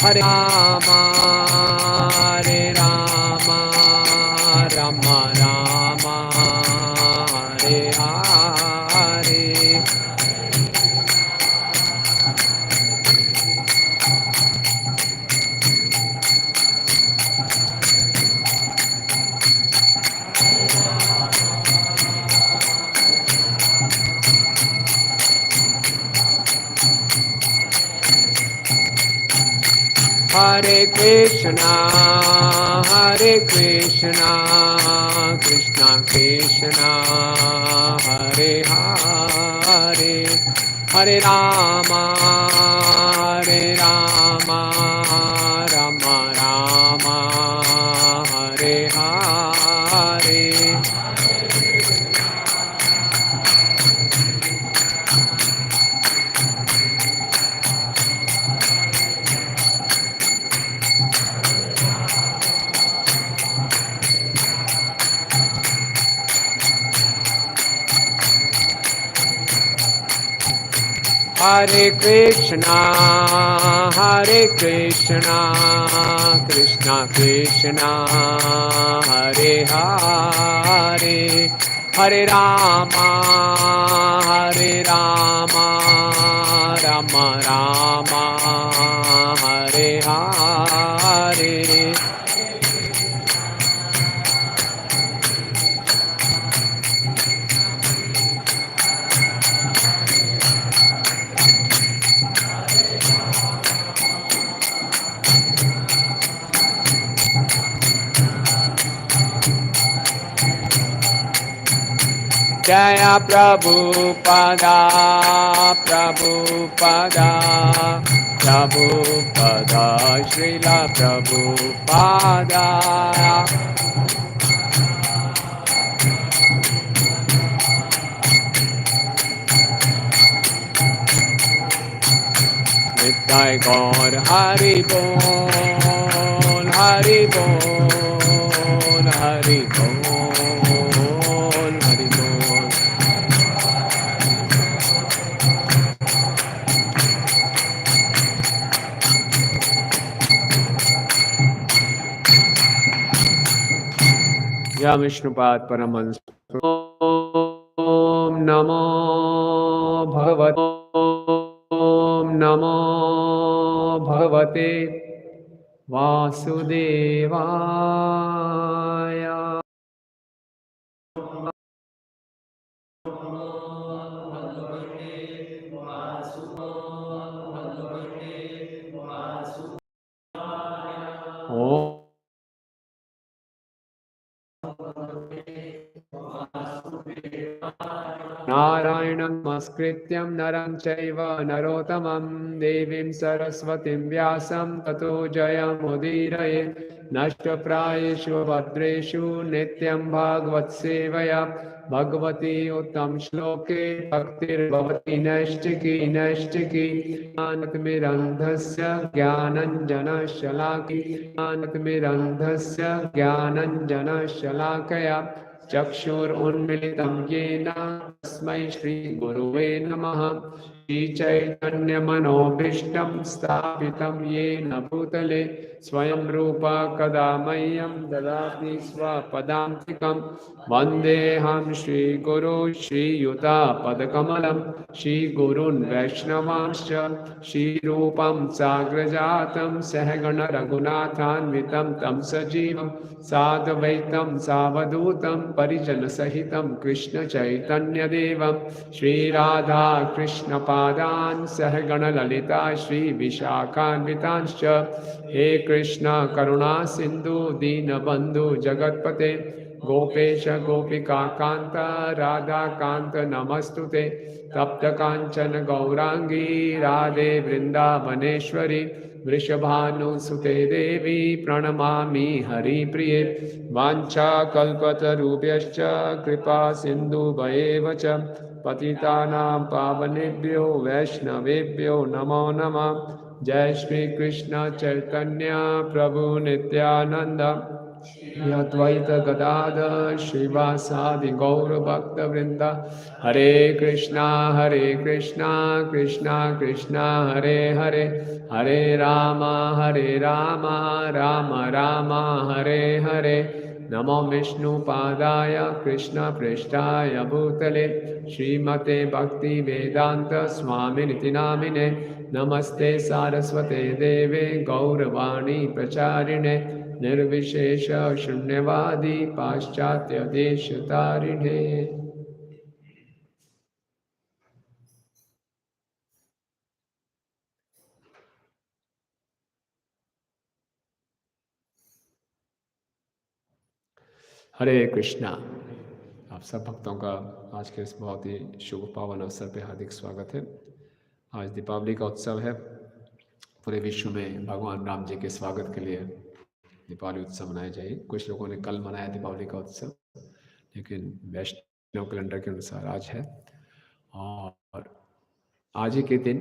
Hare Rama, Rama Rama, Hare Hare. Hare Krishna, Krishna Krishna, Hare Hare, Hare Rama, Rama Rama, Hare Hare. Hare Krishna, Krishna Krishna, Hare Hare, Hare Rama, Rama Rama, Hare Hare. Jaya Prabhupada, Srila Prabhupada. Nitai Gaur Hari Bol, Hari Bol, Hari Bol. या विष्णुपाद परमहंस ओम नमो भगवते ओम नमो भगवते वासुदेवाय। ओम नारायणं नमस्कृत्यं नरं चैव नरोत्तमं देवीं सरस्वतीं व्यासं ततो जयमुदीरये। नष्टप्रायेषु भद्रेषु नित्यं भागवतसेवया भगवती उत्तम श्लोके भक्तिर्भवति नैष्टिकी नैष्टिकी। ज्ञानतिमिरन्धस्य ज्ञानञ्जनशलाकया ज्ञानञ्जनशलाकया चक्षुरुन्मिलितं येन तस्मै श्रीगुरुवे नमः। श्रीचैतन्यमनोभीष्टं स्थापितं येन भूतले स्वयं रूपा कदा मह्यं ददाति स्वपदान्तिकं। वन्देऽहं श्रीगुरो श्रीयुतापदकमलं श्रीगुरून् वैष्णवांश्च श्रीरूपं साग्रजातं सहगण रघुनाथान्वितं तं सजीवं साद्वैतं सावधूतं परिजनसहितं कृष्णचैतन्यदेवं श्रीराधा कृष्णपादान् सहगण ललिता श्रीविशाखान्वितांश्च। हे कृष्ण करुणा सिन्धु दीनबन्धु जगत्पते गोपेश गोपिका कान्त राधा कान्त नमस्तुते। तप्त कांचन गौरांगी राधे वृंदावनेश्वरी वृषभानुसुते देवी प्रणमामि हरिप्रिये। वाञ्छाकल्पतरुभ्यश्च कृपा सिन्धुभ्येव च पतितानां पावनेभ्यो वैष्णवेभ्यो नमो नमः। जय श्री कृष्ण चैतन्य प्रभु नित्यानंद अद्वैत गदाधर श्रीवासादि गौर भक्त वृंदा हरे कृष्णा कृष्णा कृष्णा हरे हरे हरे राम राम राम हरे हरे नमो विष्णुपादाय कृष्ण पृष्ठाय भूतले श्रीमते भक्ति वेदांत स्वामिनिति नामिने नमस्ते सारस्वते देवे गौरवाणी प्रचारिणे निर्विशेष शून्यवादी पाश्चात्य देश तारिणे। हरे कृष्णा। आप सब भक्तों का आज के इस बहुत ही शुभ पावन अवसर पे हार्दिक स्वागत है। आज दीपावली का उत्सव है। पूरे विश्व में भगवान राम जी के स्वागत के लिए दीपावली उत्सव मनाया जाए। कुछ लोगों ने कल मनाया दीपावली का उत्सव, लेकिन वैष्णव कैलेंडर के अनुसार आज है। और आज ही के दिन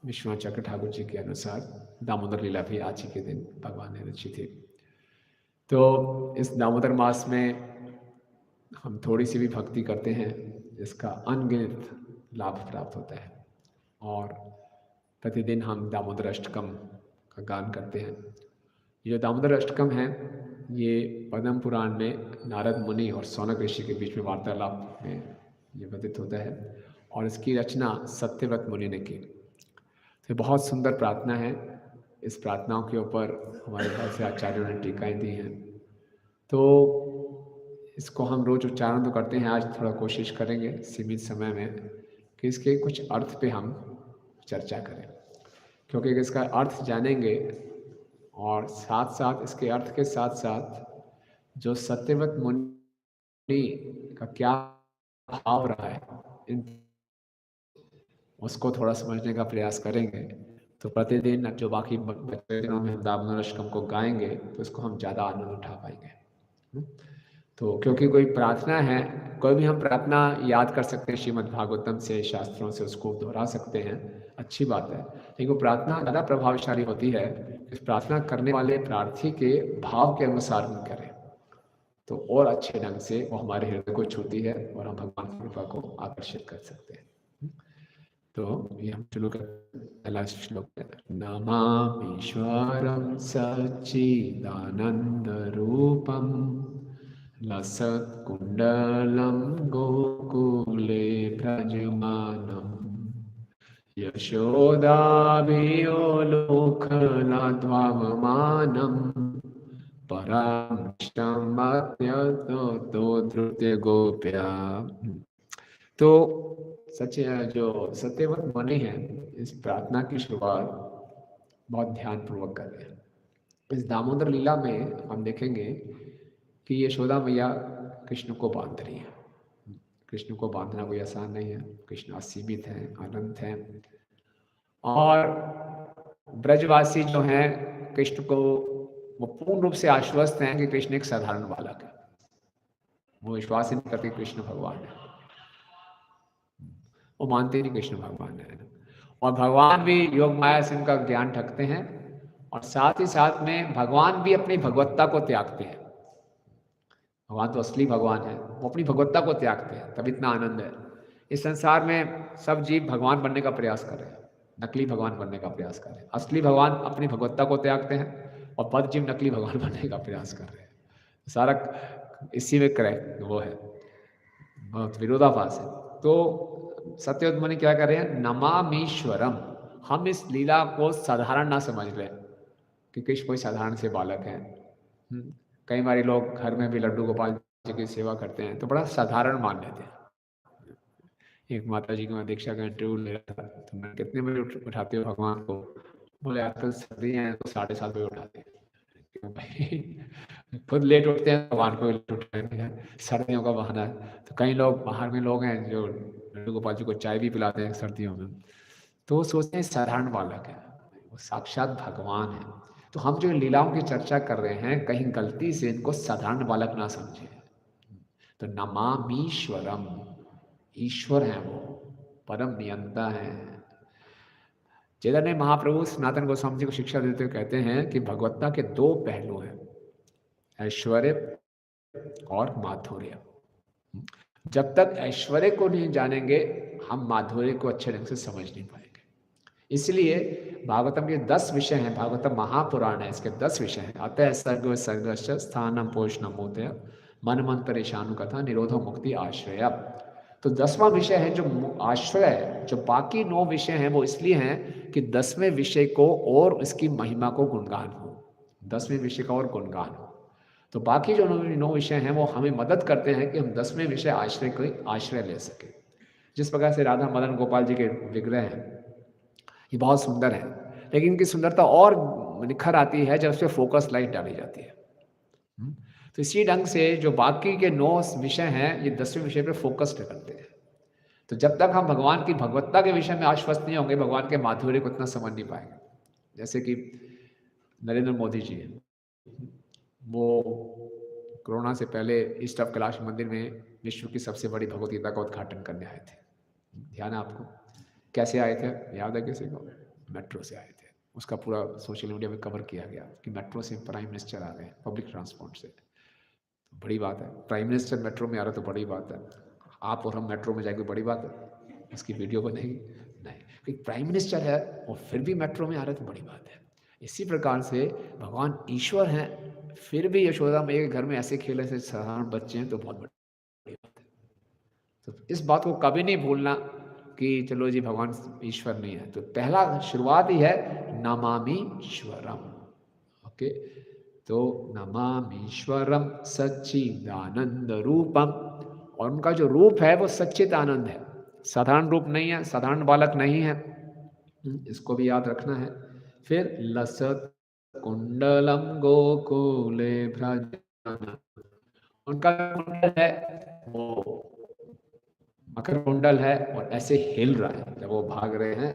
विश्वनाथ चक्र ठाकुर जी के अनुसार दामोदर लीला भी आज ही के दिन भगवान ने रची थी। तो इस दामोदर मास में हम थोड़ी सी भी भक्ति करते हैं, इसका अनगिनत लाभ प्राप्त होता है। और प्रतिदिन हम दामोदर अष्टकम का गान करते हैं। ये जो दामोदर अष्टकम है, ये पद्म पुराण में नारद मुनि और सौनक ऋषि के बीच में वार्तालाप में ये वर्णित होता है, और इसकी रचना सत्यव्रत मुनि ने की। तो बहुत सुंदर प्रार्थना है। इस प्रार्थनाओं के ऊपर हमारे बहुत से आचार्यों ने टीकाएँ दी हैं। तो इसको हम रोज उच्चारण तो करते हैं, आज थोड़ा कोशिश करेंगे सीमित समय में कि इसके कुछ अर्थ पे हम चर्चा करें, क्योंकि इसका अर्थ जानेंगे और साथ साथ इसके अर्थ के साथ साथ जो सत्यव्रत मुनि का क्या भाव रहा है, उसको थोड़ा समझने का प्रयास करेंगे। तो प्रतिदिन जो बाकी बचे दिनों में हम दामोदर अष्टकम को गाएंगे तो इसको हम ज़्यादा आनंद उठा पाएंगे। तो क्योंकि कोई प्रार्थना है, कोई भी हम प्रार्थना याद कर सकते हैं, श्रीमद् भागवतम से, शास्त्रों से उसको दोहरा सकते हैं, अच्छी बात है। लेकिन वो प्रार्थना ज़्यादा प्रभावशाली होती है इस प्रार्थना करने वाले प्रार्थी के भाव के अनुसार हम करें, तो और अच्छे ढंग से वो हमारे हृदय को छूती है और हम भगवान की कृपा को आकर्षित कर सकते हैं। तो ये हम शुरू कर पहला श्लोक है। नमामीश्वरं सच्चिदानन्दरूपं लसत्कुण्डलं गोकुले भ्रजमानं यशोदाभियोलोकनाद्वाममानं परामृष्टमत्यतो धृत्य गोप्या। तो जो सत्यव्रत मुनि हैं, इस प्रार्थना की शुरुआत बहुत ध्यानपूर्वक कर रहे हैं। इस दामोदर लीला में हम देखेंगे कि यशोदा मैया कृष्ण को बांध रही है। कृष्ण को बांधना कोई आसान नहीं है। कृष्ण असीमित हैं, अनंत हैं, और ब्रजवासी जो हैं कृष्ण को वो पूर्ण रूप से आश्वस्त हैं कि कृष्ण एक साधारण बालक है। वो विश्वास ही नहीं करते कृष्ण भगवान है, वो मानते नहीं कृष्ण भगवान है। और भगवान भी योग माया से उनका ज्ञान ठगते हैं, और साथ ही साथ में भगवान भी अपनी भगवत्ता को त्यागते हैं। भगवान तो असली भगवान है, वो अपनी भगवत्ता को त्यागते हैं, तब इतना आनंद है। इस संसार में सब जीव भगवान बनने का प्रयास कर रहे हैं, नकली भगवान बनने का प्रयास कर रहे हैं। असली भगवान अपनी भगवत्ता को त्यागते हैं और बद जीव नकली भगवान बनने का प्रयास कर रहे हैं। सारा इसी में करेक्ट वो है, बहुत विरोधाभास है। तो सत्यव्रत मुनि क्या कर रहे हैं? नमामीश्वरम, हम इस लीला को साधारण ना समझ लें कि कृष्ण कोई साधारण से बालक है। कई बार लोग घर में भी लड्डू गोपाल जी की सेवा करते हैं तो बड़ा साधारण मान लेते हैं। एक माता जी को मैं दीक्षा का इंटरव्यू ले रहा था, तो मैं कितने बजे उठाते हो भगवान को? बोले आजकल सर्दियाँ हैं तो 7:30 बजे उठाते हैं। क्यों भाई, खुद लेट उठते हैं, भगवान को लेट उठाते हैं, सर्दियों का बहाना है। तो कई लोग बाहर में लोग हैं जो लड्डू गोपाल जी को चाय भी पिलाते हैं सर्दियों में, तो वो सोचते हैं साधारण बालक है, वो साक्षात भगवान है। तो हम जो लीलाओं की चर्चा कर रहे हैं, कहीं गलती से इनको साधारण बालक ना समझे। तो नमामीश्वरम, ईश्वर हैं वो, परम नियंता हैं। चैतन्य महाप्रभु सनातन गोस्वामी जी को शिक्षा देते हुए कहते हैं कि भगवत्ता के दो पहलू हैं। ऐश्वर्य और माधुर्य। जब तक ऐश्वर्य को नहीं जानेंगे हम माधुर्य को अच्छे ढंग से समझ नहीं पाएंगे। इसलिए भागवतम के 10 विषय हैं, भागवतम महापुराण है, इसके 10 विषय हैं। अतः सर्ग सर्गश्च स्थानम पोषणम मोदय मन मंत्र ईशानु कथा निरोधो मुक्ति आश्रय। तो 10वां विषय है जो आश्रय। जो बाकी 9 विषय हैं वो इसलिए हैं कि 10वें विषय को और इसकी महिमा को गुणगान हो, 10वें विषय का और गुणगान हो। तो बाकी जो 9 विषय हैं वो हमें मदद करते हैं कि हम 10वें विषय आश्रय को आश्रय ले सके। जिस प्रकार से राधा मदन गोपाल जी के विग्रह हैं, ये बहुत सुंदर है, लेकिन इनकी सुंदरता और निखर आती है जब उस पर फोकस लाइट डाली जाती है। तो इसी ढंग से जो बाकी के 9 विषय हैं ये 10वें विषय पर फोकस्ड करते हैं। तो जब तक हम भगवान की भगवत्ता के विषय में आश्वस्त नहीं होंगे, भगवान के माधुर्य को उतना समझ नहीं पाएंगे। जैसे कि नरेंद्र मोदी जी हैं, वो कोरोना से पहले ईस्ट ऑफ कैलाश मंदिर में विश्व की सबसे बड़ी भगवत गीता का उद्घाटन करने आए थे। ध्यान है आपको? कैसे आए थे, याद है किसी को? मेट्रो से आए थे। उसका पूरा सोशल मीडिया में कवर किया गया कि मेट्रो से प्राइम मिनिस्टर आ रहे हैं, पब्लिक ट्रांसपोर्ट से। तो बड़ी बात है, प्राइम मिनिस्टर मेट्रो में आ रहा तो बड़ी बात है। आप और हम मेट्रो में जाएंगे, बड़ी बात है, इसकी वीडियो बनेगी नहीं, क्योंकि प्राइम मिनिस्टर है और फिर भी मेट्रो में आ रहा है तो बड़ी बात है। इसी प्रकार से भगवान ईश्वर हैं, फिर भी यशोदा मैया के घर में ऐसे खेल, ऐसे साधारण बच्चे हैं तो बहुत बड़ी बात है। तो इस बात को कभी नहीं भूलना कि चलो जी भगवान ईश्वर नहीं है। तो पहला शुरुआत ही है नमामीश्वरम। ओके, तो नमामीश्वरम सच्चिदानंद रूपम। और उनका जो रूप है वो सच्चिद आनंद है, साधारण रूप नहीं है, साधारण बालक नहीं है, इसको भी याद रखना है। फिर लसत कुंडलम गोकुले भ्रजमान, उनका कुंडल है वो मकर कुंडल है और ऐसे हिल रहा है जब वो भाग रहे हैं।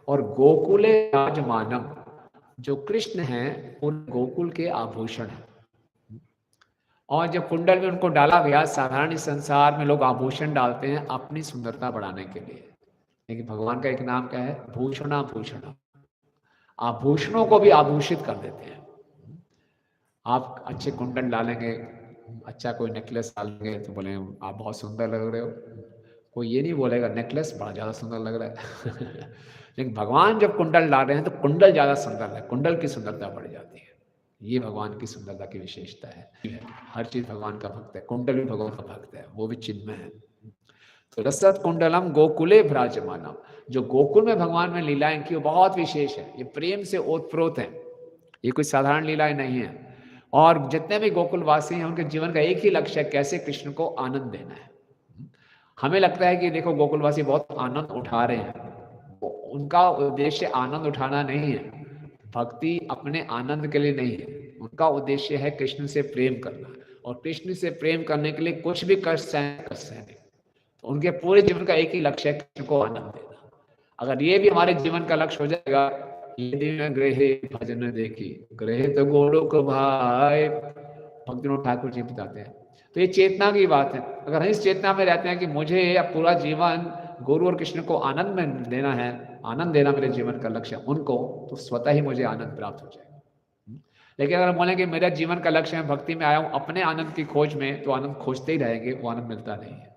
और गोकुले राजमानम, जो कृष्ण हैं उन गोकुल के आभूषण हैं। और जब कुंडल में उनको डाला गया, साधारण इस संसार में लोग आभूषण डालते हैं अपनी सुंदरता बढ़ाने के लिए, लेकिन भगवान का एक नाम क्या है? भूषणाभूषण। आभूषणों को भी आभूषित कर देते हैं। आप अच्छे कुंडल डालेंगे, अच्छा कोई नेकलेस डालेंगे तो बोले आप बहुत सुंदर लग रहे हो, कोई ये नहीं बोलेगा नेकलेस बड़ा ज़्यादा सुंदर लग रहा है लेकिन भगवान जब कुंडल डाल रहे हैं तो कुंडल ज़्यादा सुंदर है, कुंडल की सुंदरता बढ़ जाती है। ये भगवान की सुंदरता की विशेषता है। हर चीज़ भगवान का भक्त है, कुंडल भी भगवान का भक्त है, वो भी चिन्मय है। तो रसत कुंडलम गोकुले भ्राजमानम, जो गोकुल में भगवान में लीलाएं की वो बहुत विशेष है, ये प्रेम से ओतप्रोत है, ये कोई साधारण लीलाएं नहीं है। और जितने भी गोकुलवासी हैं उनके जीवन का एक ही लक्ष्य है, कैसे कृष्ण को आनंद देना है। हमें लगता है कि देखो गोकुलवासी बहुत आनंद उठा रहे हैं, उनका उद्देश्य आनंद उठाना नहीं है, भक्ति अपने आनंद के लिए नहीं है, उनका उद्देश्य है कृष्ण से प्रेम करना। और कृष्ण से प्रेम करने के लिए कुछ भी कष्ट सहने। तो उनके पूरे जीवन का एक ही लक्ष्य है कृष्ण को आनंद देना। अगर ये भी हमारे जीवन का लक्ष्य हो जाएगा, यदि मैं गृहे भजन देखी गृहे तो गोलोक भाई, भक्तिविनोद ठाकुर जी बताते हैं। तो ये चेतना की बात है। अगर हम इस चेतना में रहते हैं कि मुझे अब पूरा जीवन गुरु और कृष्ण को आनंद में देना है, आनंद देना मेरे जीवन का लक्ष्य उनको, तो स्वतः ही मुझे आनंद प्राप्त हो जाएगा। लेकिन अगर बोले कि मेरा जीवन का लक्ष्य है भक्ति में आया हूँ अपने आनंद की खोज में, तो आनंद खोजते ही रहेंगे, वो आनंद मिलता नहीं है।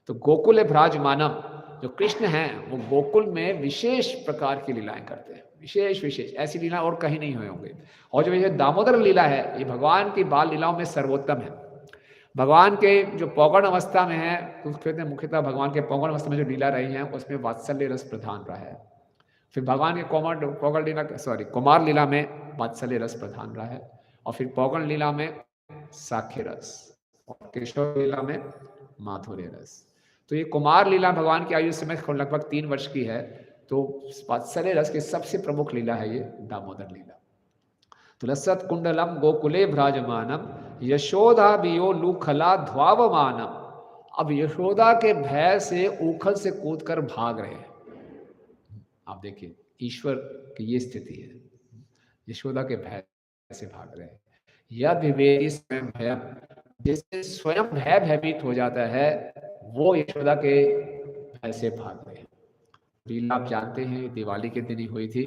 तो गोकुल भ्राजमानम, जो कृष्ण हैं वो गोकुल में विशेष प्रकार की लीलाएं करते हैं, विशेष ऐसी लीला और कहीं नहीं हुए होंगे। और जो ये दामोदर लीला है ये भगवान की बाल लीलाओं में सर्वोत्तम है। भगवान के जो पौगण अवस्था में है, तो मुख्यतः भगवान के पौगण अवस्था में जो लीला रही है उसमें वात्सल्य रस प्रधान रहा है। फिर भगवान के कुमार लीला में वात्सल्य रस प्रधान रहा है, और फिर पौगण लीला में साख्य रस, और केशव लीला में माधुर्य रस। तो ये कुमार लीला भगवान की आयु समय लगभग 3 वर्ष की है, तो वात्सल्य रस की सबसे प्रमुख लीला है ये दामोदर लीला। तो लसत कुंडलम गोकुले भ्राजमानम यशोदा बियो लूखला ध्वावमानम। अब यशोदा के भय से उखल से कूदकर भाग रहे हैं। आप देखिए ईश्वर की ये स्थिति है, यशोदा के भय से भाग रहे हैं। यह विवेदी स्वयं भय, जिससे स्वयं भय भयभीत हो जाता है वो यशोदा के भय से भाग रहे हैं। लीला आप जानते हैं दिवाली के दिन ही हुई थी।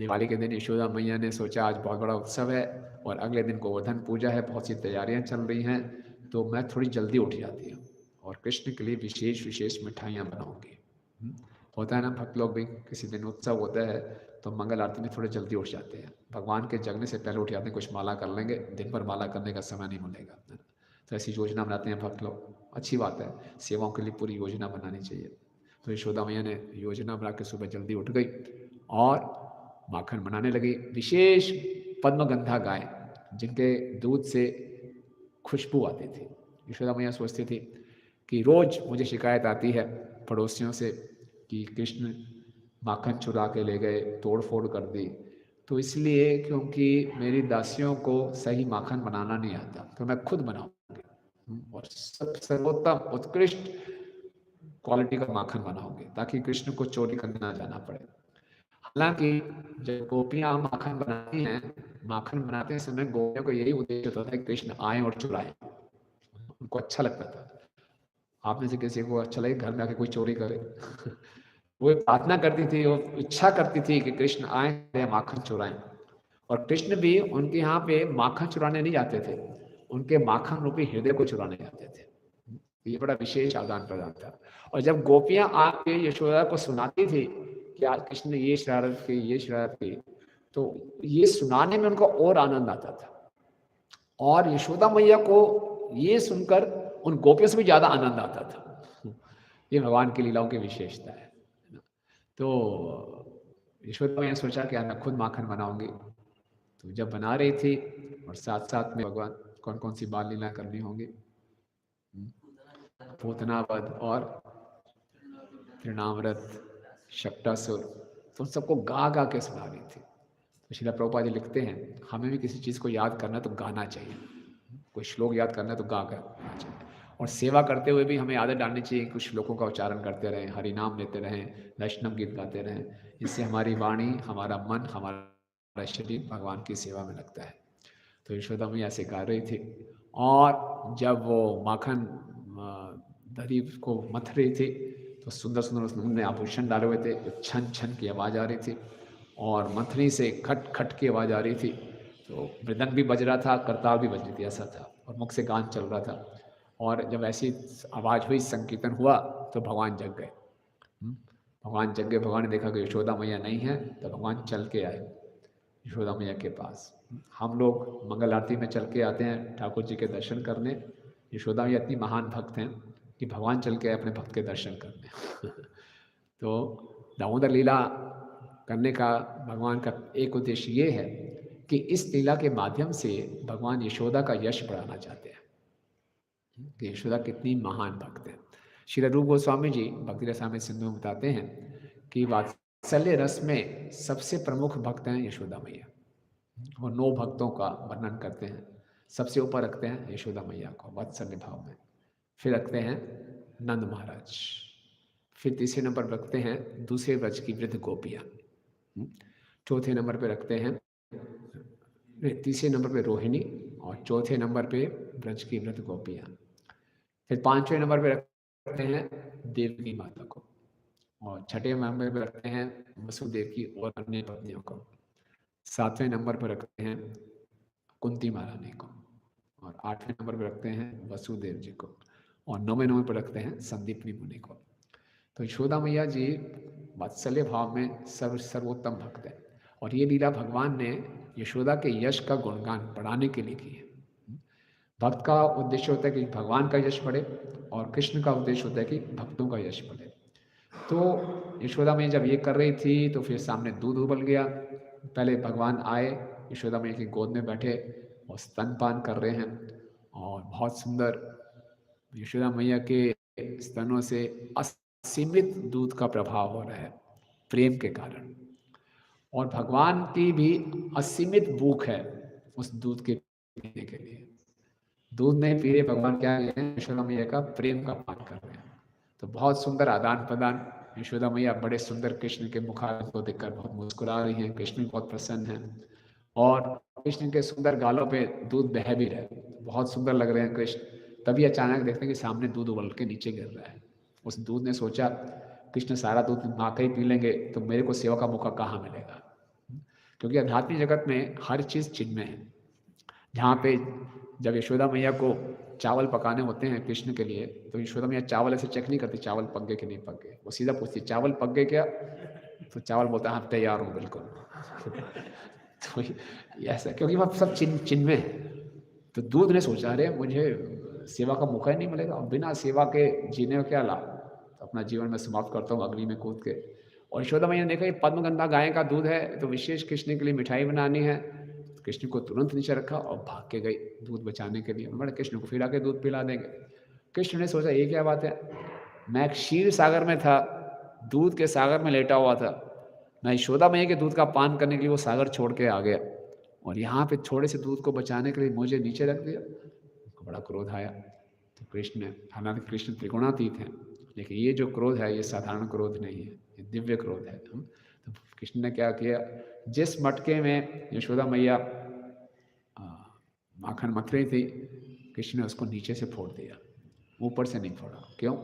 दिवाली के दिन यशोदा मैया ने सोचा आज बहुत बड़ा उत्सव है और अगले दिन गोवर्धन पूजा है, बहुत सी तैयारियां चल रही हैं, तो मैं थोड़ी जल्दी उठ जाती हूँ और कृष्ण के लिए विशेष विशेष मिठाइयाँ बनाऊंगी। होता है ना, भक्त लोग भी किसी दिन उत्सव होता है तो मंगल आरती में थोड़े जल्दी उठ जाते हैं, भगवान के जगने से पहले उठ जाते हैं, कुछ माला कर लेंगे, दिन भर माला करने का समय नहीं मिलेगा, तो ऐसी योजना बनाते हैं भक्त लोग। अच्छी बात है, सेवाओं के लिए पूरी योजना बनानी चाहिए। तो यशोदा मैया ने योजना बना के सुबह जल्दी उठ गई और माखन बनाने लगी। विशेष पद्मगंधा गाय जिनके दूध से खुशबू आती थी। यशोदा मैया सोचती थी कि रोज मुझे शिकायत आती है पड़ोसियों से कि कृष्ण माखन चुरा के ले गए, तोड़ फोड़ कर दी, तो इसलिए क्योंकि मेरी दासियों को सही माखन बनाना नहीं आता तो मैं खुद बनाऊंगी और सर्वोत्तम उत्कृष्ट क्वालिटी का माखन बनाऊंगी ताकि कृष्ण को चोरी करने ना जाना पड़े। हालांकि जब गोपियां माखन बनाती हैं, माखन बनाते समय गोपियों को यही उद्देश्य होता था कि कृष्ण आए और चुराए, उनको अच्छा लगता था। आप में से किसी को अच्छा लगे घर में आके कोई चोरी करे? वो प्रार्थना करती थी, वो इच्छा करती थी कि कृष्ण आए माखन चुराएं, और कृष्ण भी उनके यहाँ पे माखन चुराने नहीं जाते थे, उनके माखन रूपी हृदय को चुराने जाते थे। ये बड़ा विशेष आदान प्रदान था। और जब गोपियां आके यशोदा को सुनाती थी कि आज कृष्ण ने ये शरारत की, ये शरारत की, तो ये सुनाने में उनको और आनंद आता था और यशोदा मैया को ये सुनकर उन गोपियों से भी ज्यादा आनंद आता था। ये भगवान की लीलाओं की विशेषता है। तो यशोदा मैया सोचा कि मैं खुद माखन बनाऊंगी, तो जब बना रही थी और साथ साथ में भगवान कौन कौन सी बाल लीला करनी होंगी, पूतनावध और तृणाव्रत, शक्टासुर, तो उन सबको गा गा के सुना रही थी। तो श्रील प्रभुपाद जी लिखते हैं हमें भी किसी चीज़ को याद करना तो गाना चाहिए, कोई श्लोक याद करना तो गा कर गाना चाहिए, और सेवा करते हुए भी हमें आदत डालनी चाहिए कुछ श्लोकों का उच्चारण करते रहें, हरि नाम लेते रहें, वैष्णव गीत गाते रहें। इससे हमारी वाणी, हमारा मन, हमारा शरीर भगवान की सेवा में लगता है। तो यशोदा मैया ऐसे गा रही थी और जब वो माखन दही को मथ रही थी तो सुंदर सुंदर उसने आभूषण डाले हुए थे, छन छन की आवाज़ आ रही थी और मथनी से खट खट की आवाज़ आ रही थी, तो मृदंग भी बज रहा था, करताल भी बज रही थी, ऐसा था, और मुख से गान चल रहा था। और जब ऐसी आवाज़ हुई, संकीर्तन हुआ, तो भगवान जग गए। भगवान जग गए। भगवान ने देखा कि यशोदा मैया नहीं है, तो भगवान चल के आए यशोदा मैया के पास। हम लोग मंगल आरती में चल के आते हैं ठाकुर जी के दर्शन करने, यशोदा मैया इतनी महान भक्त हैं कि भगवान चल के आए अपने भक्त के दर्शन करने। तो दामोदर लीला करने का भगवान का एक उद्देश्य ये है कि इस लीला के माध्यम से भगवान यशोदा का यश बढ़ाना चाहते हैं कि यशोदा कितनी महान भक्त है। श्री रूप गोस्वामी जी भक्ति रसामृत सिंधु में बताते हैं कि वात्सल्य रस में सबसे प्रमुख भक्त हैं यशोदा मैया, और 9 भक्तों का वर्णन करते हैं। सबसे ऊपर रखते हैं यशोदा मैया को वात्सल्य भाव में, फिर रखते हैं नंद महाराज, फिर तीसरे नंबर पर रखते हैं दूसरे व्रज की वृद्ध गोपियाँ, चौथे नंबर पे रखते हैं, तीसरे नंबर पे रोहिणी, और चौथे नंबर पे ब्रज की वृद्ध गोपियाँ, फिर 5वें नंबर पे रखते हैं देवकी माता को, और छठे नंबर पे रखते हैं वसुदेव की और अन्य पत्नियों को, 7वें नंबर पर रखते हैं कुंती महारानी को, और 8वें नंबर पर रखते हैं वसुदेव जी को, और 9वें नंबर पर रखते हैं संदीपनी मुनि को। तो यशोदा मैया जी वात्सल्य भाव में सर्वोत्तम भक्त है, और ये लीला भगवान ने यशोदा के यश का गुणगान बढ़ाने के लिए की है। भक्त का उद्देश्य होता है कि भगवान का यश बढ़े, और कृष्ण का उद्देश्य होता है कि भक्तों का यश बढ़े। तो यशोदा मैया जब ये कर रही थी तो फिर सामने दूध उबल गया। पहले भगवान आए, यशोदा मैया की गोद में बैठे और स्तनपान कर रहे हैं, और बहुत सुंदर यशोदा मैया के स्तनों से असीमित दूध का प्रभाव हो रहा है प्रेम के कारण, और भगवान की भी असीमित भूख है उस दूध के पीने के लिए। दूध नहीं पी रहे, भगवान क्या कह रहे हैं, यशोदा मैया का प्रेम का पान कर रहे हैं। तो बहुत सुंदर आदान प्रदान। यशोदा मैया बड़े सुंदर कृष्ण के मुखारविंद को देखकर बहुत मुस्कुरा रही हैं, कृष्ण बहुत प्रसन्न हैं, और कृष्ण के सुंदर गालों पे दूध बह भी रहे, बहुत सुंदर लग रहे हैं कृष्ण। तभी अचानक देखते हैं कि सामने दूध उबल के नीचे गिर रहा है। उस दूध ने सोचा कृष्ण सारा दूध माँ का ही पी लेंगे तो मेरे को सेवा का मौका कहाँ मिलेगा। क्योंकि आध्यात्मिक जगत में हर चीज़ चिन्मय है। जहाँ पे जब यशोदा मैया को चावल पकाने होते हैं कृष्ण के लिए, तो यशोदा मैया चावल ऐसे चेक नहीं करती चावल पक गए कि नहीं पक गए, वो सीधा पूछती चावल पक गए क्या? तो चावल बोलता है हाँ तैयार हूँ बिल्कुल। तो ये ऐसा, क्योंकि वह सब चिन्मय है। तो दूध ने सोचा अरे मुझे सेवा का मौका ही नहीं मिलेगा, और बिना सेवा के जीने का क्या लाभ, तो अपना जीवन में समाप्त करता हूँ अग्नि में कूद के। और यशोदा मैया ने देखा ये पद्मगंधा गाय का दूध है, तो विशेष कृष्ण के लिए मिठाई बनानी है। तो कृष्ण को तुरंत नीचे रखा और भाग के गई दूध बचाने के लिए। बड़े कृष्ण को फिर आके दूध पिला देंगे। कृष्ण ने सोचा ये क्या बात है, मैं क्षीर सागर में था, दूध के सागर में लेटा हुआ था, मैं यशोदा मैया के दूध का पान करने के लिए वो सागर छोड़ के आ गया, और यहाँ पे थोड़े से दूध को बचाने के लिए मुझे नीचे रख दिया। उनको बड़ा क्रोध आया। तो कृष्ण ने, हालांकि कृष्ण त्रिगुणातीत हैं, लेकिन ये जो क्रोध है ये साधारण क्रोध नहीं है, ये दिव्य क्रोध है। तो कृष्ण ने क्या किया, जिस मटके में यशोदा मैया माखन मथ रही थी, कृष्ण ने उसको नीचे से फोड़ दिया, ऊपर से नहीं फोड़ा। क्यों?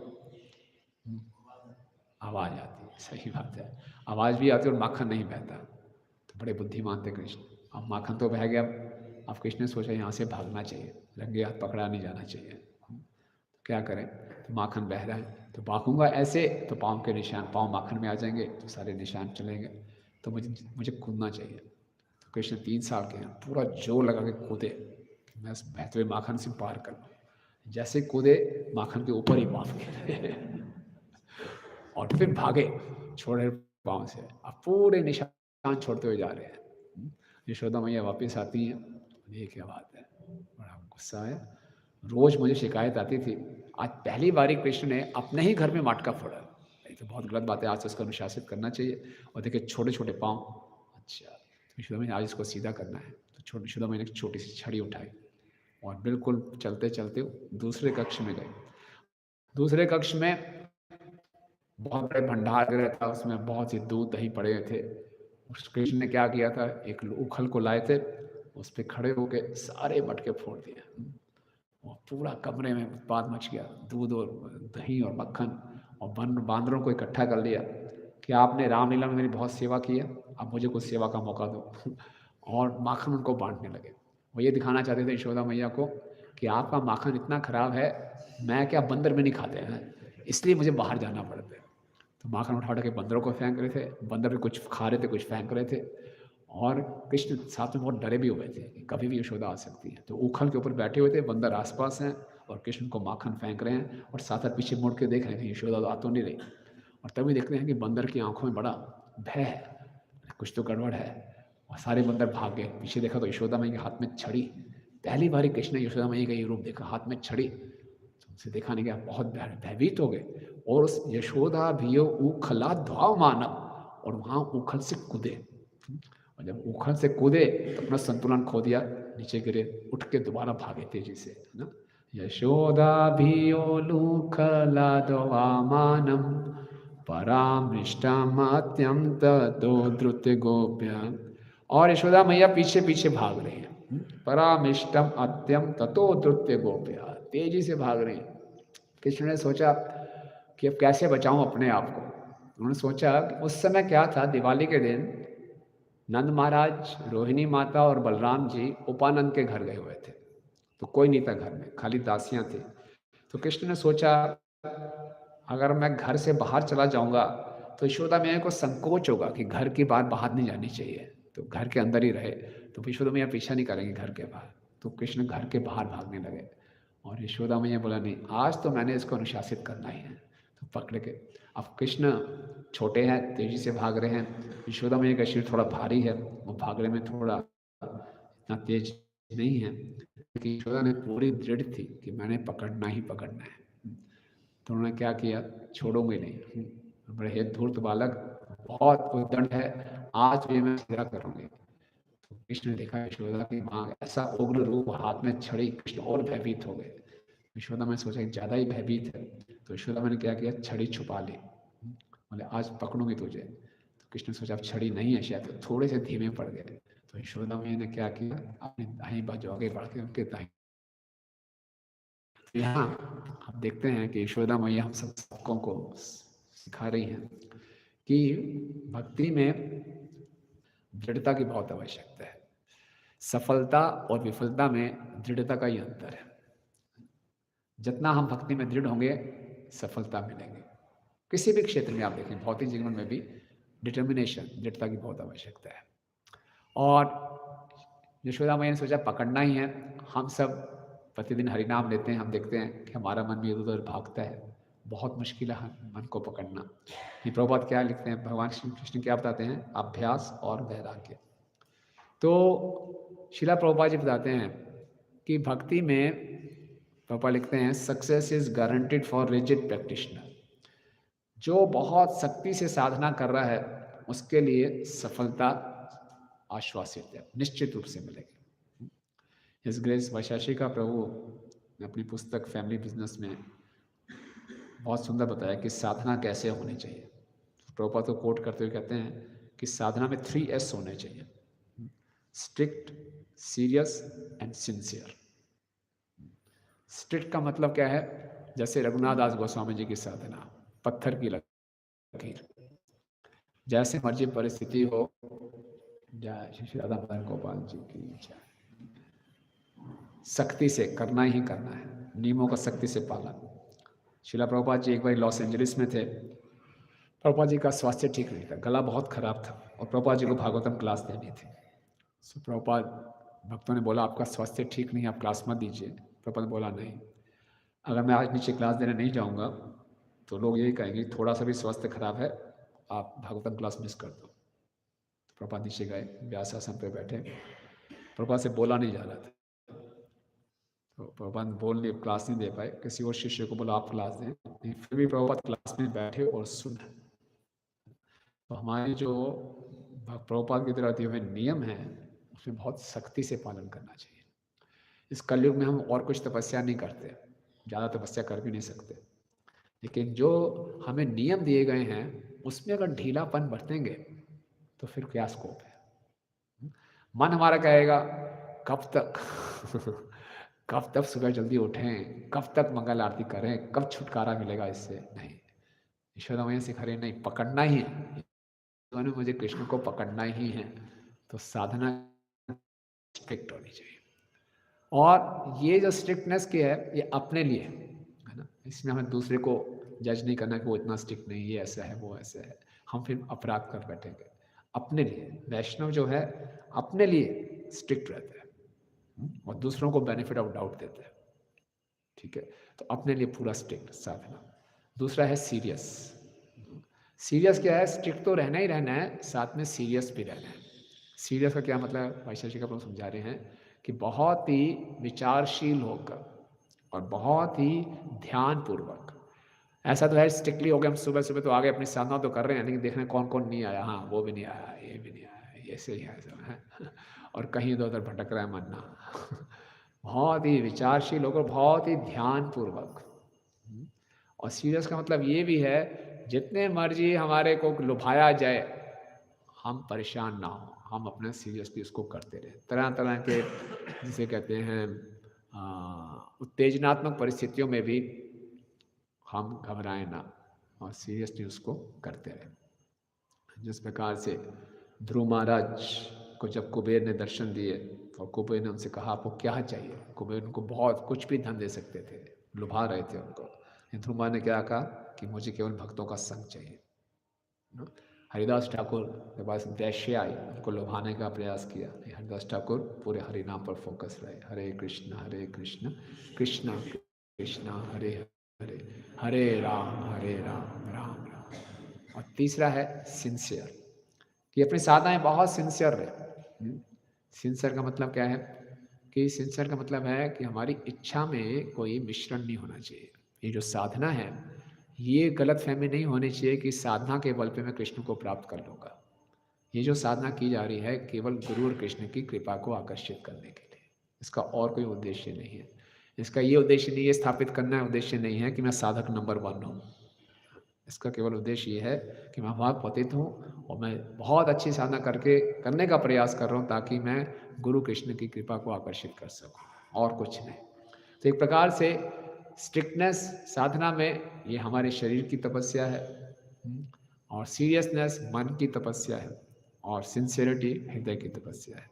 आवाज़ आती है, सही बात है, आवाज़ भी आती है और माखन नहीं बहता। तो बड़े बुद्धिमान थे कृष्ण। अब माखन तो बह गया, अब कृष्ण ने सोचा यहाँ से भागना चाहिए, रंगे हाथ पकड़ा नहीं जाना चाहिए। तो क्या करें, तो माखन बह रहा है, तो भागूंगा ऐसे तो पाँव के निशान, पाँव माखन में आ जाएंगे, तो सारे निशान चलेंगे, तो मुझे कूदना चाहिए। तो कृष्ण 3 साल के हैं, पूरा जोर लगा के कूदे कि मैं बहते हुए माखन से पार कर लूँ। जैसे कूदे, माखन के ऊपर ही पाँव गिरे और फिर भागे छोड़े पाँव से, अब पूरे निशान छोड़ते हुए जा रहे हैं। यशोदा मैया वापस आती हैं, ये क्या बात है, बड़ा गुस्सा है। रोज मुझे शिकायत आती थी, आज पहली बारी कृष्ण ने अपने ही घर में मटका फोड़ा। ये तो बहुत गलत बात है, आज से उसको अनुशासित करना चाहिए। और देखिए छोटे छोटे पाँव, अच्छा तो यशोदा मैया आज इसको सीधा करना है। तो यशोदा मैया ने छोटी सी छड़ी उठाई और बिल्कुल चलते चलते दूसरे कक्ष में गए। दूसरे कक्ष में बहुत बड़े भंडार गृह था, उसमें बहुत सी दूध दही पड़े थे। उस कृष्ण ने क्या किया था, एक उखल को लाए थे, उस पर खड़े होके सारे मटके फोड़ दिए और पूरा कमरे में उत्पात मच गया। दूध और दही और मक्खन, और बांदरों को इकट्ठा कर लिया कि आपने रामलीला में मेरी बहुत सेवा की है, अब मुझे कुछ सेवा का मौका दो। और माखन उनको बांटने लगे। वो ये दिखाना चाहते थे यशोदा मैया को कि आपका माखन इतना खराब है, मैं क्या बंदर में नहीं खाते हैं, इसलिए मुझे बाहर जाना पड़ता है। तो माखन उठा उठा के बंदरों को फेंक रहे थे, बंदर भी कुछ खा रहे थे कुछ फेंक रहे थे। और कृष्ण साथ में बहुत डरे भी हुए थे कि कभी भी यशोदा आ सकती है। तो उखल के ऊपर बैठे हुए थे, बंदर आसपास हैं और कृष्ण को माखन फेंक रहे हैं, और साथ साथ पीछे मुड़ के देख रहे हैं यशोदा तो आ तो नहीं रही। और तभी देखते हैं कि बंदर की आंखों में बड़ा भय है, कुछ तो गड़बड़ है, और सारे बंदर भाग गए। पीछे देखा तो यशोदा मैया के हाथ में छड़ी। पहली बार कृष्ण ने यशोदा मैया का ये रूप देखा, हाथ में छड़ी। तो उनसे देखा नहीं गया, बहुत भयभीत हो गए। और उस यशोदा भी उखला धाव मानव, और वहाँ उखल से कूदे। और जब उखल से कूदे तो अपना संतुलन खो दिया, नीचे गिरे, उठ के दोबारा भागे तेजी से, है ना। यशोदा भी लूखला मानम परामृष्टम अत्यंत दो द्रुत गोप्य। और यशोदा मैया पीछे पीछे भाग रही है, परामिष्टम अत्यम ततो द्रुत्य गोप्या, तेजी से भाग रही हैं। कृष्ण ने सोचा कि अब कैसे बचाऊं अपने आप को। उन्होंने सोचा कि उस समय क्या था, दिवाली के दिन नंद महाराज, रोहिणी माता और बलराम जी उपानंद के घर गए हुए थे, तो कोई नहीं था घर में, खाली दासियां थी। तो कृष्ण ने सोचा अगर मैं घर से बाहर चला जाऊंगा तो यशोदा मैया को संकोच होगा कि घर की बात बाहर नहीं जानी चाहिए, तो घर के अंदर ही रहे, तो यशोदा मैया पीछा नहीं करेंगे घर के बाहर। तो कृष्ण घर के बाहर भागने लगे, और यशोदा मैया बोला नहीं, आज तो मैंने इसको अनुशासित करना ही है। तो पकड़ के, अब कृष्ण छोटे हैं, तेजी से भाग रहे हैं, यशोदा मैया का शरीर थोड़ा भारी है, वो भागने में थोड़ा इतना तेज नहीं है, क्योंकि यशोदा ने पूरी दृढ़ थी कि मैंने पकड़ना ही पकड़ना है। तो उन्होंने क्या किया, छोड़ोगे नहीं, बड़े हे धूर्त बालक, बहुत उद्दंड है, आज भी मैं सीधा करूंगी। तो कृष्ण ने देखा यशोदा की माँ ऐसा उग्र रूप, हाथ में छड़ी, कृष्ण और भयभीत हो गए। यशोदा मैंने सोचा कि ज़्यादा ही भयभीत है, तो यशोदा मैंने क्या किया, छड़ी छुपा ली, बोले आज पकड़ूंगी तुझे। तो कृष्ण ने सोचा अब छड़ी नहीं है शायद, तो थोड़े से धीमे पड़ गए। तो यशोदा मैया ने क्या किया, अपनी दाहिनी बाजू आगे बढ़ के उनके दाहिनी, यहाँ आप देखते हैं कि यशोदा मैया हम सबको को सिखा रही हैं कि भक्ति में दृढ़ता की बहुत आवश्यकता है। सफलता और विफलता में दृढ़ता का ही अंतर है। जितना हम भक्ति में दृढ़ होंगे, सफलता मिलेंगे। किसी भी क्षेत्र में आप देखें, भौतिक जीवन में भी डिटर्मिनेशन, दृढ़ता की बहुत आवश्यकता है। और यशोदा मैया ने सोचा पकड़ना ही है। हम सब प्रतिदिन हरिनाम लेते हैं, हम देखते हैं कि हमारा मन भी इधर-उधर भागता है। बहुत मुश्किल है मन को पकड़ना। ये प्रभुपाद क्या लिखते हैं, भगवान श्री कृष्ण क्या बताते हैं, अभ्यास और वैराग्य। तो शिला प्रभुपाद जी बताते हैं कि भक्ति में प्रभुपाद लिखते हैं, success is guaranteed for rigid practitioner. जो बहुत सख्ती से साधना कर रहा है उसके लिए सफलता आश्वासित है, निश्चित रूप से मिलेगी। हिज ग्रेस वैशाखी का प्रभु ने अपनी पुस्तक फैमिली बिजनेस में बहुत सुंदर बताया कि साधना कैसे होनी चाहिए। प्रभुपाद को कोट करते हुए कहते हैं कि साधना में 3S होने चाहिए, strict, serious and sincere. Strict का मतलब क्या है, जैसे रघुनाथ दास गोस्वामी जी की साधना, पत्थर की लकीर, जैसे मर्जी परिस्थिति हो। जय श्री राधा मदन गोपाल जी की जय। सख्ती से करना ही करना है, नियमों का सख्ती से पालन। शिला प्रभुपाद जी एक बार लॉस एंजलिस में थे। प्रभुपाद जी का स्वास्थ्य ठीक नहीं था, गला बहुत खराब था और प्रभुपाद जी को भागवतम क्लास देनी थी। सो प्रभुपाद भक्तों ने बोला आपका स्वास्थ्य ठीक नहीं है, आप क्लास मत दीजिए। प्रभुपाद ने बोला नहीं, अगर मैं आज नीचे क्लास देने नहीं जाऊंगा तो लोग यही कहेंगे थोड़ा सा भी स्वास्थ्य खराब है, आप भागवतम क्लास मिस कर दो। तो प्रभुपाद नीचे गए, व्यास आसन पे बैठे, प्रभुपाद से बोला नहीं जा रहा था। तो प्रभुपाद बोल नहीं, क्लास नहीं दे पाए, किसी और शिष्य को बोला आप क्लास दें, फिर भी प्रभुपाद क्लास में बैठे और सुने। तो हमारे जो प्रभुपाद की तरह दिए हुए नियम हैं उसमें बहुत सख्ती से पालन करना चाहिए। इस कलयुग में हम और कुछ तपस्या नहीं करते, ज़्यादा तपस्या कर भी नहीं सकते, लेकिन जो हमें नियम दिए गए हैं उसमें अगर ढीलापन बरतेंगे तो फिर क्या स्कोप है। मन हमारा कहेगा कब तक कब तक सुबह जल्दी उठें, कब तक मंगल आरती करें, कब छुटकारा मिलेगा इससे। नहीं, ईश्वर मैया सिखा रहे नहीं, पकड़ना ही है, उन्होंने मुझे कृष्ण को पकड़ना ही है। तो साधना स्ट्रिक्ट होनी चाहिए। और ये जो स्ट्रिक्टनेस की है ये अपने लिए है ना, इसमें हमें दूसरे को जज नहीं करना कि वो इतना स्ट्रिक्ट नहीं, ये ऐसा है वो ऐसा है, हम फिर अपराध कर बैठेंगे। अपने लिए वैष्णव जो है अपने लिए स्ट्रिक्ट रहता है और दूसरों को बेनिफिट ऑफ डाउट देता है। ठीक है, तो अपने लिए पूरा स्ट्रिक्ट साधना। दूसरा है सीरियस। सीरियस क्या है, स्ट्रिक्ट तो रहना ही रहना है, साथ में सीरियस भी रहना है। सीरियस का क्या मतलब, वैशेषिक का समझा रहे हैं कि बहुत ही विचारशील होकर और बहुत ही ध्यानपूर्वक। ऐसा तो है स्ट्रिक्टली हो गया, हम सुबह सुबह तो आगे अपनी साधना तो कर रहे हैं, लेकिन देख रहे हैं कौन कौन नहीं आया, हाँ वो भी नहीं आया, ये भी नहीं आया, ये ऐसे ही है सब है और कहीं इधर उधर भटक रहा है मन ना बहुत ही विचारशील होकर, बहुत ही ध्यानपूर्वक। और सीरियस का मतलब ये भी है, जितने मर्जी हमारे को लुभाया जाए हम परेशान ना हो, हम अपना सीरियसली उसको करते रहे। तरह तरह के जिसे कहते हैं उत्तेजनात्मक परिस्थितियों में भी हम घबराएं ना और सीरियसली उसको करते रहे। जिस प्रकार से ध्रुव महाराज को जब कुबेर ने दर्शन दिए और कुबेर ने उनसे कहा आपको क्या चाहिए, कुबेर उनको बहुत कुछ भी धन दे सकते थे, लुभा रहे थे उनको। ध्रुव महाराज ने क्या कहा कि मुझे केवल भक्तों का संग चाहिए। हरिदास ठाकुर के पास दैश्य आई, उनको लुभाने का प्रयास किया। हरिदास ठाकुर पूरे हरि नाम पर फोकस रहे, हरे कृष्ण कृष्ण कृष्ण हरे हरे, हरे राम राम राम। और तीसरा है सिंसियर, कि अपनी साधनाएं बहुत सिंसियर रहे। सिंसियर का मतलब क्या है कि सिंसियर का मतलब है कि हमारी इच्छा में कोई मिश्रण नहीं होना चाहिए। ये जो साधना है ये गलत फहमी नहीं होनी चाहिए कि साधना के बल पे मैं कृष्ण को प्राप्त कर लूँगा। ये जो साधना की जा रही है केवल गुरु और कृष्ण की कृपा को आकर्षित करने के लिए, इसका और कोई उद्देश्य नहीं है। इसका ये उद्देश्य नहीं है, स्थापित करना उद्देश्य नहीं है कि मैं साधक नंबर 1 हूँ। इसका केवल उद्देश्य ये है कि मैं भाव पतित हूँ और मैं बहुत अच्छी साधना करने का प्रयास कर रहा हूँ ताकि मैं गुरु कृष्ण की कृपा को आकर्षित कर सकूँ, और कुछ नहीं। तो एक प्रकार से स्ट्रिक्टनेस साधना में ये हमारे शरीर की तपस्या है और सीरियसनेस मन की तपस्या है और सिंसियरिटी हृदय की तपस्या है।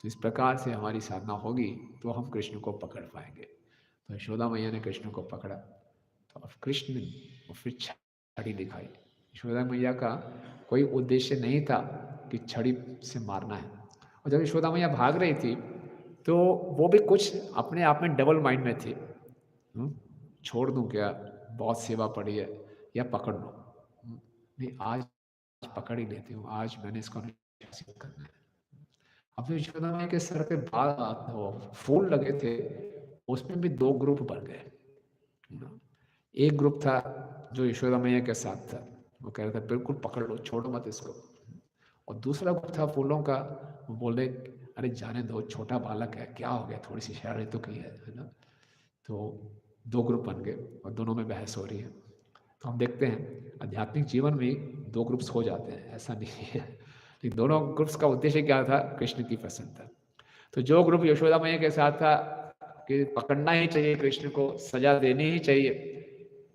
तो इस प्रकार से हमारी साधना होगी तो हम कृष्ण को पकड़ पाएंगे। तो यशोदा मैया ने कृष्ण को पकड़ा, तो अब कृष्ण और फिर छड़ी दिखाई। यशोदा मैया का कोई उद्देश्य नहीं था कि छड़ी से मारना है। और जब यशोदा मैया भाग रही थी तो वो भी कुछ अपने आप में डबल माइंड में थी। छोड़ दूं क्या, बहुत सेवा पड़ी है, या पकड़ लो। नहीं, आज पकड़ ही लेती हूँ, आज मैंने इसको अनुशासित करना है। अब तो यशोदा मैया के सर पे फूल लगे थे, उसमें भी दो ग्रुप बन गए। एक ग्रुप था जो यशोदा मैया के साथ था, वो कह रहा था बिल्कुल पकड़ लो, छोड़ो मत इसको। और दूसरा ग्रुप था फूलों का, वो बोले अरे जाने दो, छोटा बालक है, क्या हो गया, थोड़ी सी शरारत तो की है ना। तो दो ग्रुप बन गए और दोनों में बहस हो रही है। तो हम देखते हैं आध्यात्मिक जीवन में दो ग्रुप्स हो जाते हैं, ऐसा नहीं है। लेकिन दोनों ग्रुप्स का उद्देश्य क्या था, कृष्ण की प्रसन्नता। तो जो ग्रुप यशोदा मैया के साथ था कि पकड़ना ही चाहिए कृष्ण को, सजा देनी ही चाहिए,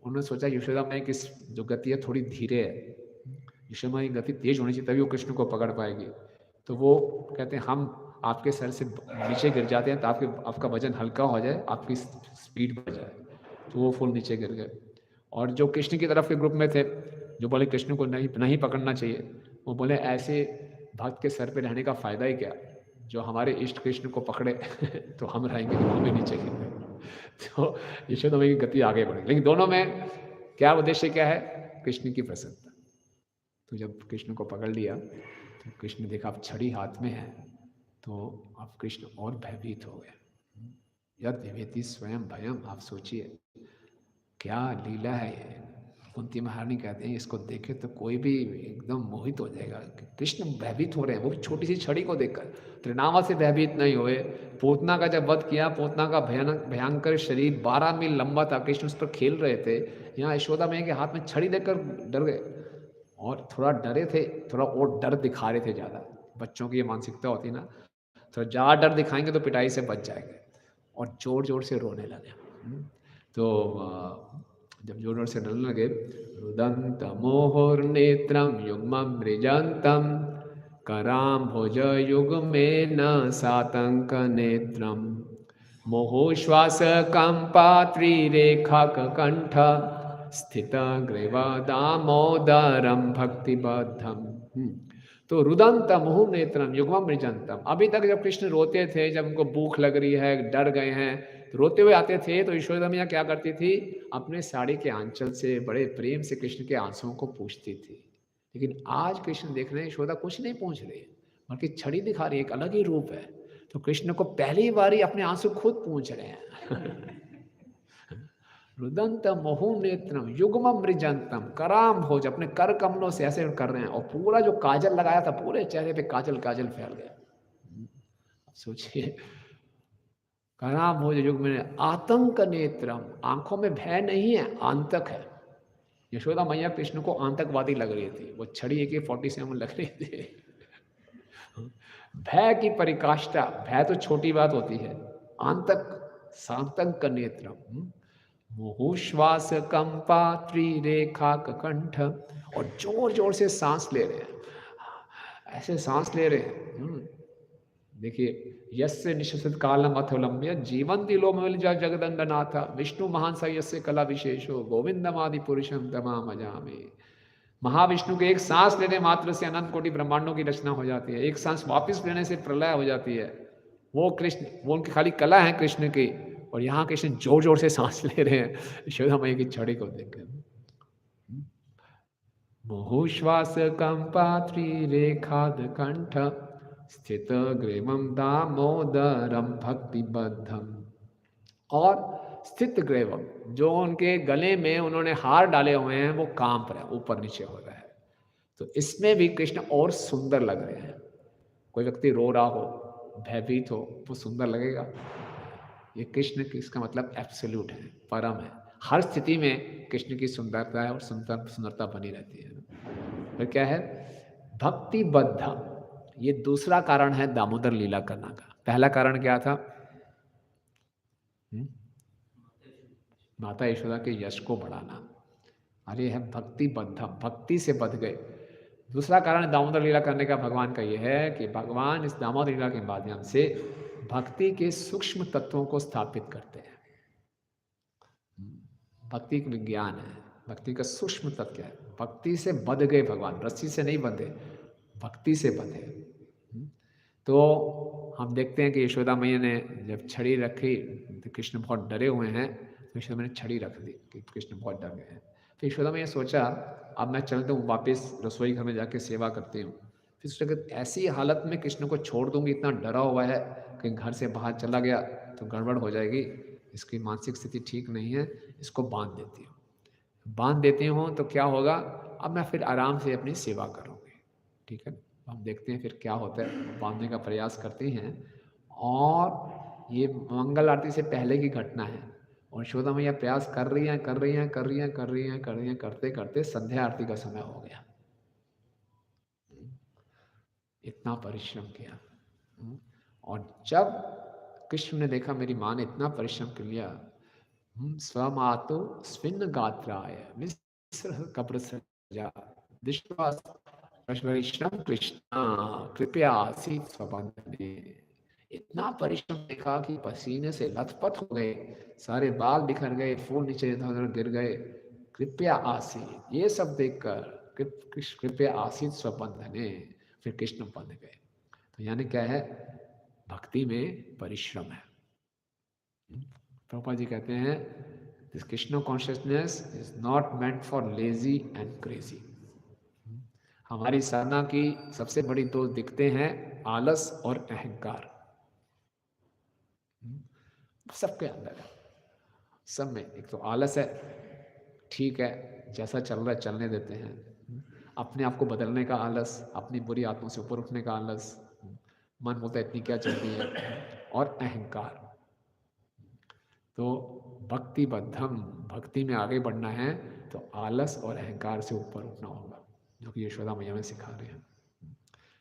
उन्होंने सोचा यशोदा मैया की जो गति है थोड़ी धीरे है, यशोदा मैया की गति तेज होनी चाहिए तभी वो कृष्ण को पकड़ पाएगी। तो वो कहते हैं हम आपके सर से नीचे गिर जाते हैं तो आपका वजन हल्का हो जाए, आपकी स्पीड बढ़ जाए। तो वो फूल नीचे गिर गए। और जो कृष्ण की तरफ के ग्रुप में थे, जो बोले कृष्ण को नहीं पकड़ना चाहिए, वो बोले ऐसे भक्त के सर पे रहने का फायदा ही क्या, जो हमारे इष्ट कृष्ण को पकड़े तो हम रहेंगे, तो हमें नीचे गिर गए। तो यशोदा मैया की गति आगे बढ़ी, लेकिन दोनों में क्या उद्देश्य क्या है, कृष्ण की प्रसन्नता। तो जब कृष्ण को पकड़ लिया तो कृष्ण देखा अब छड़ी हाथ में है, तो अब कृष्ण और भयभीत हो गए। यद विभेति स्वयं भयम, आप सोचिए क्या लीला है ये। कुंती महारानी कहते हैं इसको देखे तो कोई भी एकदम मोहित हो जाएगा। कृष्ण भयभीत हो रहे हैं, वो भी छोटी सी छड़ी को देखकर। त्रिनावा से भयभीत नहीं हुए। पूतना का जब वध किया, पूतना का भयानक भयंकर शरीर 12 मील लंबा था, कृष्ण उस पर खेल रहे थे। यहाँ यशोदा मैया के हाथ में छड़ी देखकर डर गए, और थोड़ा डरे थे, थोड़ा और डर दिखा रहे थे ज़्यादा। बच्चों की ये मानसिकता होती ना, तो ज़्यादा डर दिखाएंगे तो पिटाई से बच जाएंगे, और जोर जोर से रोने लगे। तो जब जोर जोर से रोने लगे, रुदंत मोहर्नेत्रम युग्मं मृजंतम कराम भुज युग्मेन सातंक नेत्रम मोहोश्वास कंपा कंठ स्थित ग्रीव दामोदरम भक्तिबद्धम। तो रुदंत मुहु नेत्रम युग्मम मृजंतम। अभी तक जब कृष्ण रोते थे, जब उनको भूख लग रही है, डर गए हैं, तो रोते हुए आते थे, तो यशोदा मैया क्या करती थी, अपने साड़ी के आंचल से बड़े प्रेम से कृष्ण के आंसुओं को पूछती थी। लेकिन आज कृष्ण देख रहे हैं यशोदा कुछ नहीं पूछ रही, बल्कि छड़ी दिखा रही है, एक अलग ही रूप है। तो कृष्ण को पहली बारी अपने आंसू खुद पूछ रहे हैं। रुदंत मोहु नेत्रम युग्म मृजंतम कराम भोज, अपने कर कमलों से ऐसे कर रहे हैं, और पूरा जो काजल लगाया था पूरे चेहरे पे काजल काजल फैल गया। सोचिए, कराम भोज युग में आतंक नेत्रम, आंखों में भय नहीं है, आंतक है। यशोदा मैया कृष्ण को आतंकवादी लग रही थी, वो छड़ी AK-47 लग रही थी। भय की परिकाष्ठा, भय तो छोटी बात होती है, आंतक सांतक नेत्रम मुहुश्वास कंपा त्रिरेखा कंठ, और जोर जोर से सांस ले रहे हैं, ऐसे सांस ले रहे हैं। देखिए, यस्य निश्चित कालम अथुलम्य जीवन दिलोमल जगदंडनाथ विष्णु महान स यस्य कला विशेषो गोविंदमादि पुरुषम तमाम अजामे। महाविष्णु के एक सांस लेने मात्र से अनंत कोटि ब्रह्मांडों की रचना हो जाती है, एक सांस वापस लेने से प्रलय हो जाती है। वो कृष्ण, वो उनकी खाली कला है कृष्ण की, और यहाँ कृष्ण जोर जोर से सांस ले रहे हैं यशोदा मैया की छड़ी को देखकर। मुहुश्वास कंपा त्रिरेखाद कंठ स्थित ग्रीवम दामोदरम भक्तिबद्धम। और स्थित ग्रीवम, जो उनके गले में उन्होंने हार डाले हुए हैं, वो कांप रहे हैं, ऊपर नीचे हो रहा है। तो इसमें भी कृष्ण और सुंदर लग रहे हैं। कोई व्यक्ति रो रहा हो, भयभीत हो, वो सुंदर लगेगा? ये कृष्ण की, इसका मतलब एब्सोल्यूट है, परम है। हर स्थिति में कृष्ण की सुंदरता है, और सुंदरता बनी रहती है। फिर क्या है, भक्तिबद्ध, ये दूसरा कारण है दामोदर लीला करना का। पहला कारण क्या था, माता यशोदा के यश को बढ़ाना। अरे है भक्तिबद्ध, भक्ति से बध गए। दूसरा कारण दामोदर लीला करने का भगवान का ये है कि भगवान इस दामोदर लीला के माध्यम से भक्ति के सूक्ष्म तत्वों को स्थापित करते हैं। भक्ति का विज्ञान है, भक्ति का सूक्ष्म तत्व क्या है। भक्ति से बंध गए भगवान, रस्सी से नहीं बंधे, भक्ति से बंधे। तो हम देखते हैं कि यशोदा मैया ने जब छड़ी रखी तो कृष्ण बहुत डरे हुए हैं, तो यशोदा मैया ने छड़ी रख दी कि कृष्ण बहुत डर गए हैं। फिर यशोदा मैया सोचा अब मैं चलता हूँ वापस रसोई घर में जाके सेवा करती हूँ। फिर सोचा कि ऐसी हालत में कृष्ण को छोड़ दूंगी, इतना डरा हुआ है कि घर से बाहर चला गया तो गड़बड़ हो जाएगी, इसकी मानसिक स्थिति ठीक नहीं है, इसको बांध देती हूँ। बांध देती हूँ तो क्या होगा, अब मैं फिर आराम से अपनी सेवा करूँगी। ठीक है, हम देखते हैं फिर क्या होता है। बांधने का प्रयास करती हैं और ये मंगल आरती से पहले की घटना है और यशोदा मैया प्रयास कर रही हैं करते करते संध्या आरती का समय हो गया। इतना परिश्रम किया और जब कृष्ण ने देखा मेरी माँ ने इतना परिश्रम कर लिया, स्वमातु स्विन्न गात्राय मिश्र कब्र सजा विश्वास वैष्णव कृष्णा कृपया आसीत स्वबंधने। इतना परिश्रम देखा कि पसीने से लथपथ हो गए, सारे बाल बिखर गए, फूल नीचे इधर उधर गिर गए। कृपया आसीत, ये सब देखकर कृपया आसीत स्वबंधने, फिर कृष्ण बंध गए। तो यानी क्या है, भक्ति में परिश्रम है। प्रभुपाद जी कहते हैं this Krishna consciousness is not meant for lazy and crazy. हमारी साधना की सबसे बड़ी दो दिखते हैं, आलस और अहंकार। सबके अंदर है, सब में। एक तो आलस है, ठीक है जैसा चल रहा है चलने देते हैं, अपने आप को बदलने का आलस, अपनी बुरी आत्मों से ऊपर उठने का आलस, मन बोलता है इतनी क्या चलती है, और अहंकार। तो भक्ति बद्धम, भक्ति में आगे बढ़ना है तो आलस और अहंकार से ऊपर उठना होगा, जो कि यशोदा मैया में सिखा रहे हैं।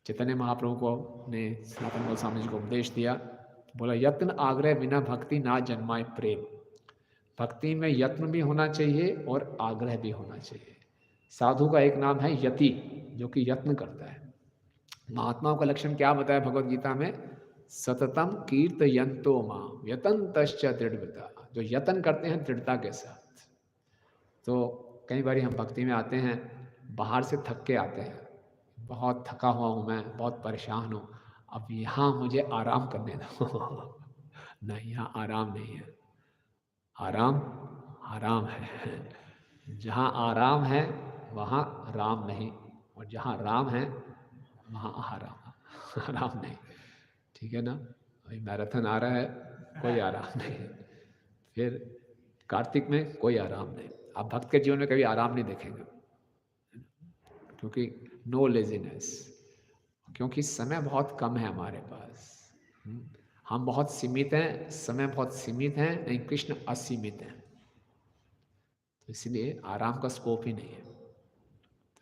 चैतन्य महाप्रभु को ने सनातन गोस्वामी जी को उपदेश दिया, बोला यत्न आग्रह बिना भक्ति ना जन्माए प्रेम। भक्ति में यत्न भी होना चाहिए और आग्रह भी होना चाहिए। साधु का एक नाम है यति, जो कि यत्न करता है। महात्माओं का लक्षण क्या बताया भगवत गीता में, सततम कीर्तयन्तो मां यतन्तश्च दृढ़ता, जो यतन करते हैं दृढ़ता के साथ। तो कई बार हम भक्ति में आते हैं, बाहर से थक के आते हैं, बहुत थका हुआ हूँ मैं, बहुत परेशान हूँ, अब यहाँ मुझे आराम करने दो नहीं, यहाँ आराम नहीं है, आराम आराम है। जहाँ आराम है वहाँ राम नहीं, और जहाँ राम है वहाँ आराम नहीं। ठीक है ना, अभी मैराथन आ रहा है, कोई आराम नहीं। फिर कार्तिक में कोई आराम नहीं। आप भक्त के जीवन में कभी आराम नहीं देखेंगे, क्योंकि नो लेजीनेस, क्योंकि समय बहुत कम है हमारे पास। हम बहुत सीमित हैं, समय बहुत सीमित है, नहीं कृष्ण असीमित है, तो इसलिए आराम का स्कोप ही नहीं है।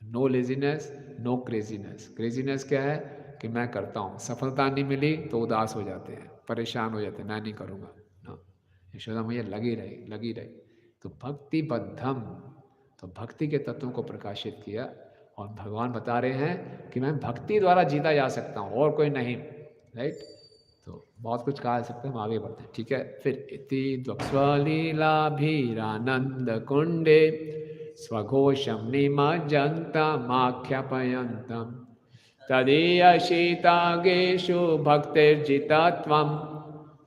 No laziness, no craziness. Craziness क्या है कि मैं करता हूँ, सफलता नहीं मिली तो उदास हो जाते हैं, परेशान हो जाते हैं, मैं नहीं करूँगा ना। यशोदा मैया लगी रही। तो भक्ति बद्धम, तो भक्ति के तत्वों को प्रकाशित किया, और भगवान बता रहे हैं कि मैं भक्ति द्वारा जीता जा सकता हूँ और कोई नहीं। राइट, तो बहुत कुछ कहा जा सकता है, हम आगे बढ़ते हैं। ठीक है, फिर इति द्वक्स्वलीलाभिरानंद कुंडे स्वघोषम निमज्जन्तमाख्यापयन्तम् तदीयशीतागेषु भक्तिर्जितत्वं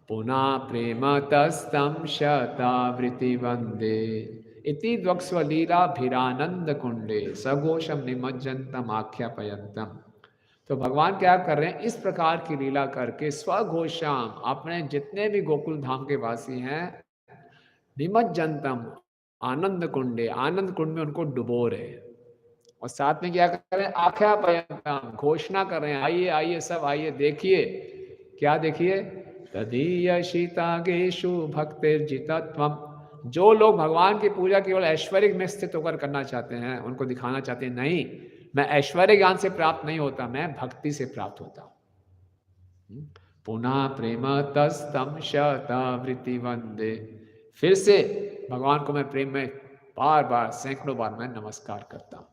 पुनः प्रेमतस्तं शतावृत्ति वन्दे। इति द्वक्स्वलीलाभिरानंद कुंडे सघोषम निमज्जन्तम आख्यापयन्तम। तो भगवान क्या कर रहे हैं, इस प्रकार की लीला करके स्वघोषाम, अपने जितने भी गोकुल धाम के वासी हैं, निमज्जन्तम आनंद कुंडे, आनंद कुंड में उनको डुबो रहे, और साथ में क्या कर रहे हैं, आख्यापयन्तम, घोषणा कर रहे हैं, आइए आइए सब आइए, देखिए क्या देखिए, तदीय शीतागेषु भक्तिर्जितत्वम। जो लोग भगवान की पूजा केवल ऐश्वर्य में स्थित होकर करना चाहते हैं, उनको दिखाना चाहते हैं, नहीं मैं ऐश्वर्य ज्ञान से प्राप्त नहीं होता, मैं भक्ति से प्राप्त होता हूं। पुनः प्रेम तस्तम शतावृत्ति वंदे, फिर से भगवान को मैं प्रेम में बार बार सैकड़ों बार मैं नमस्कार करता हूं।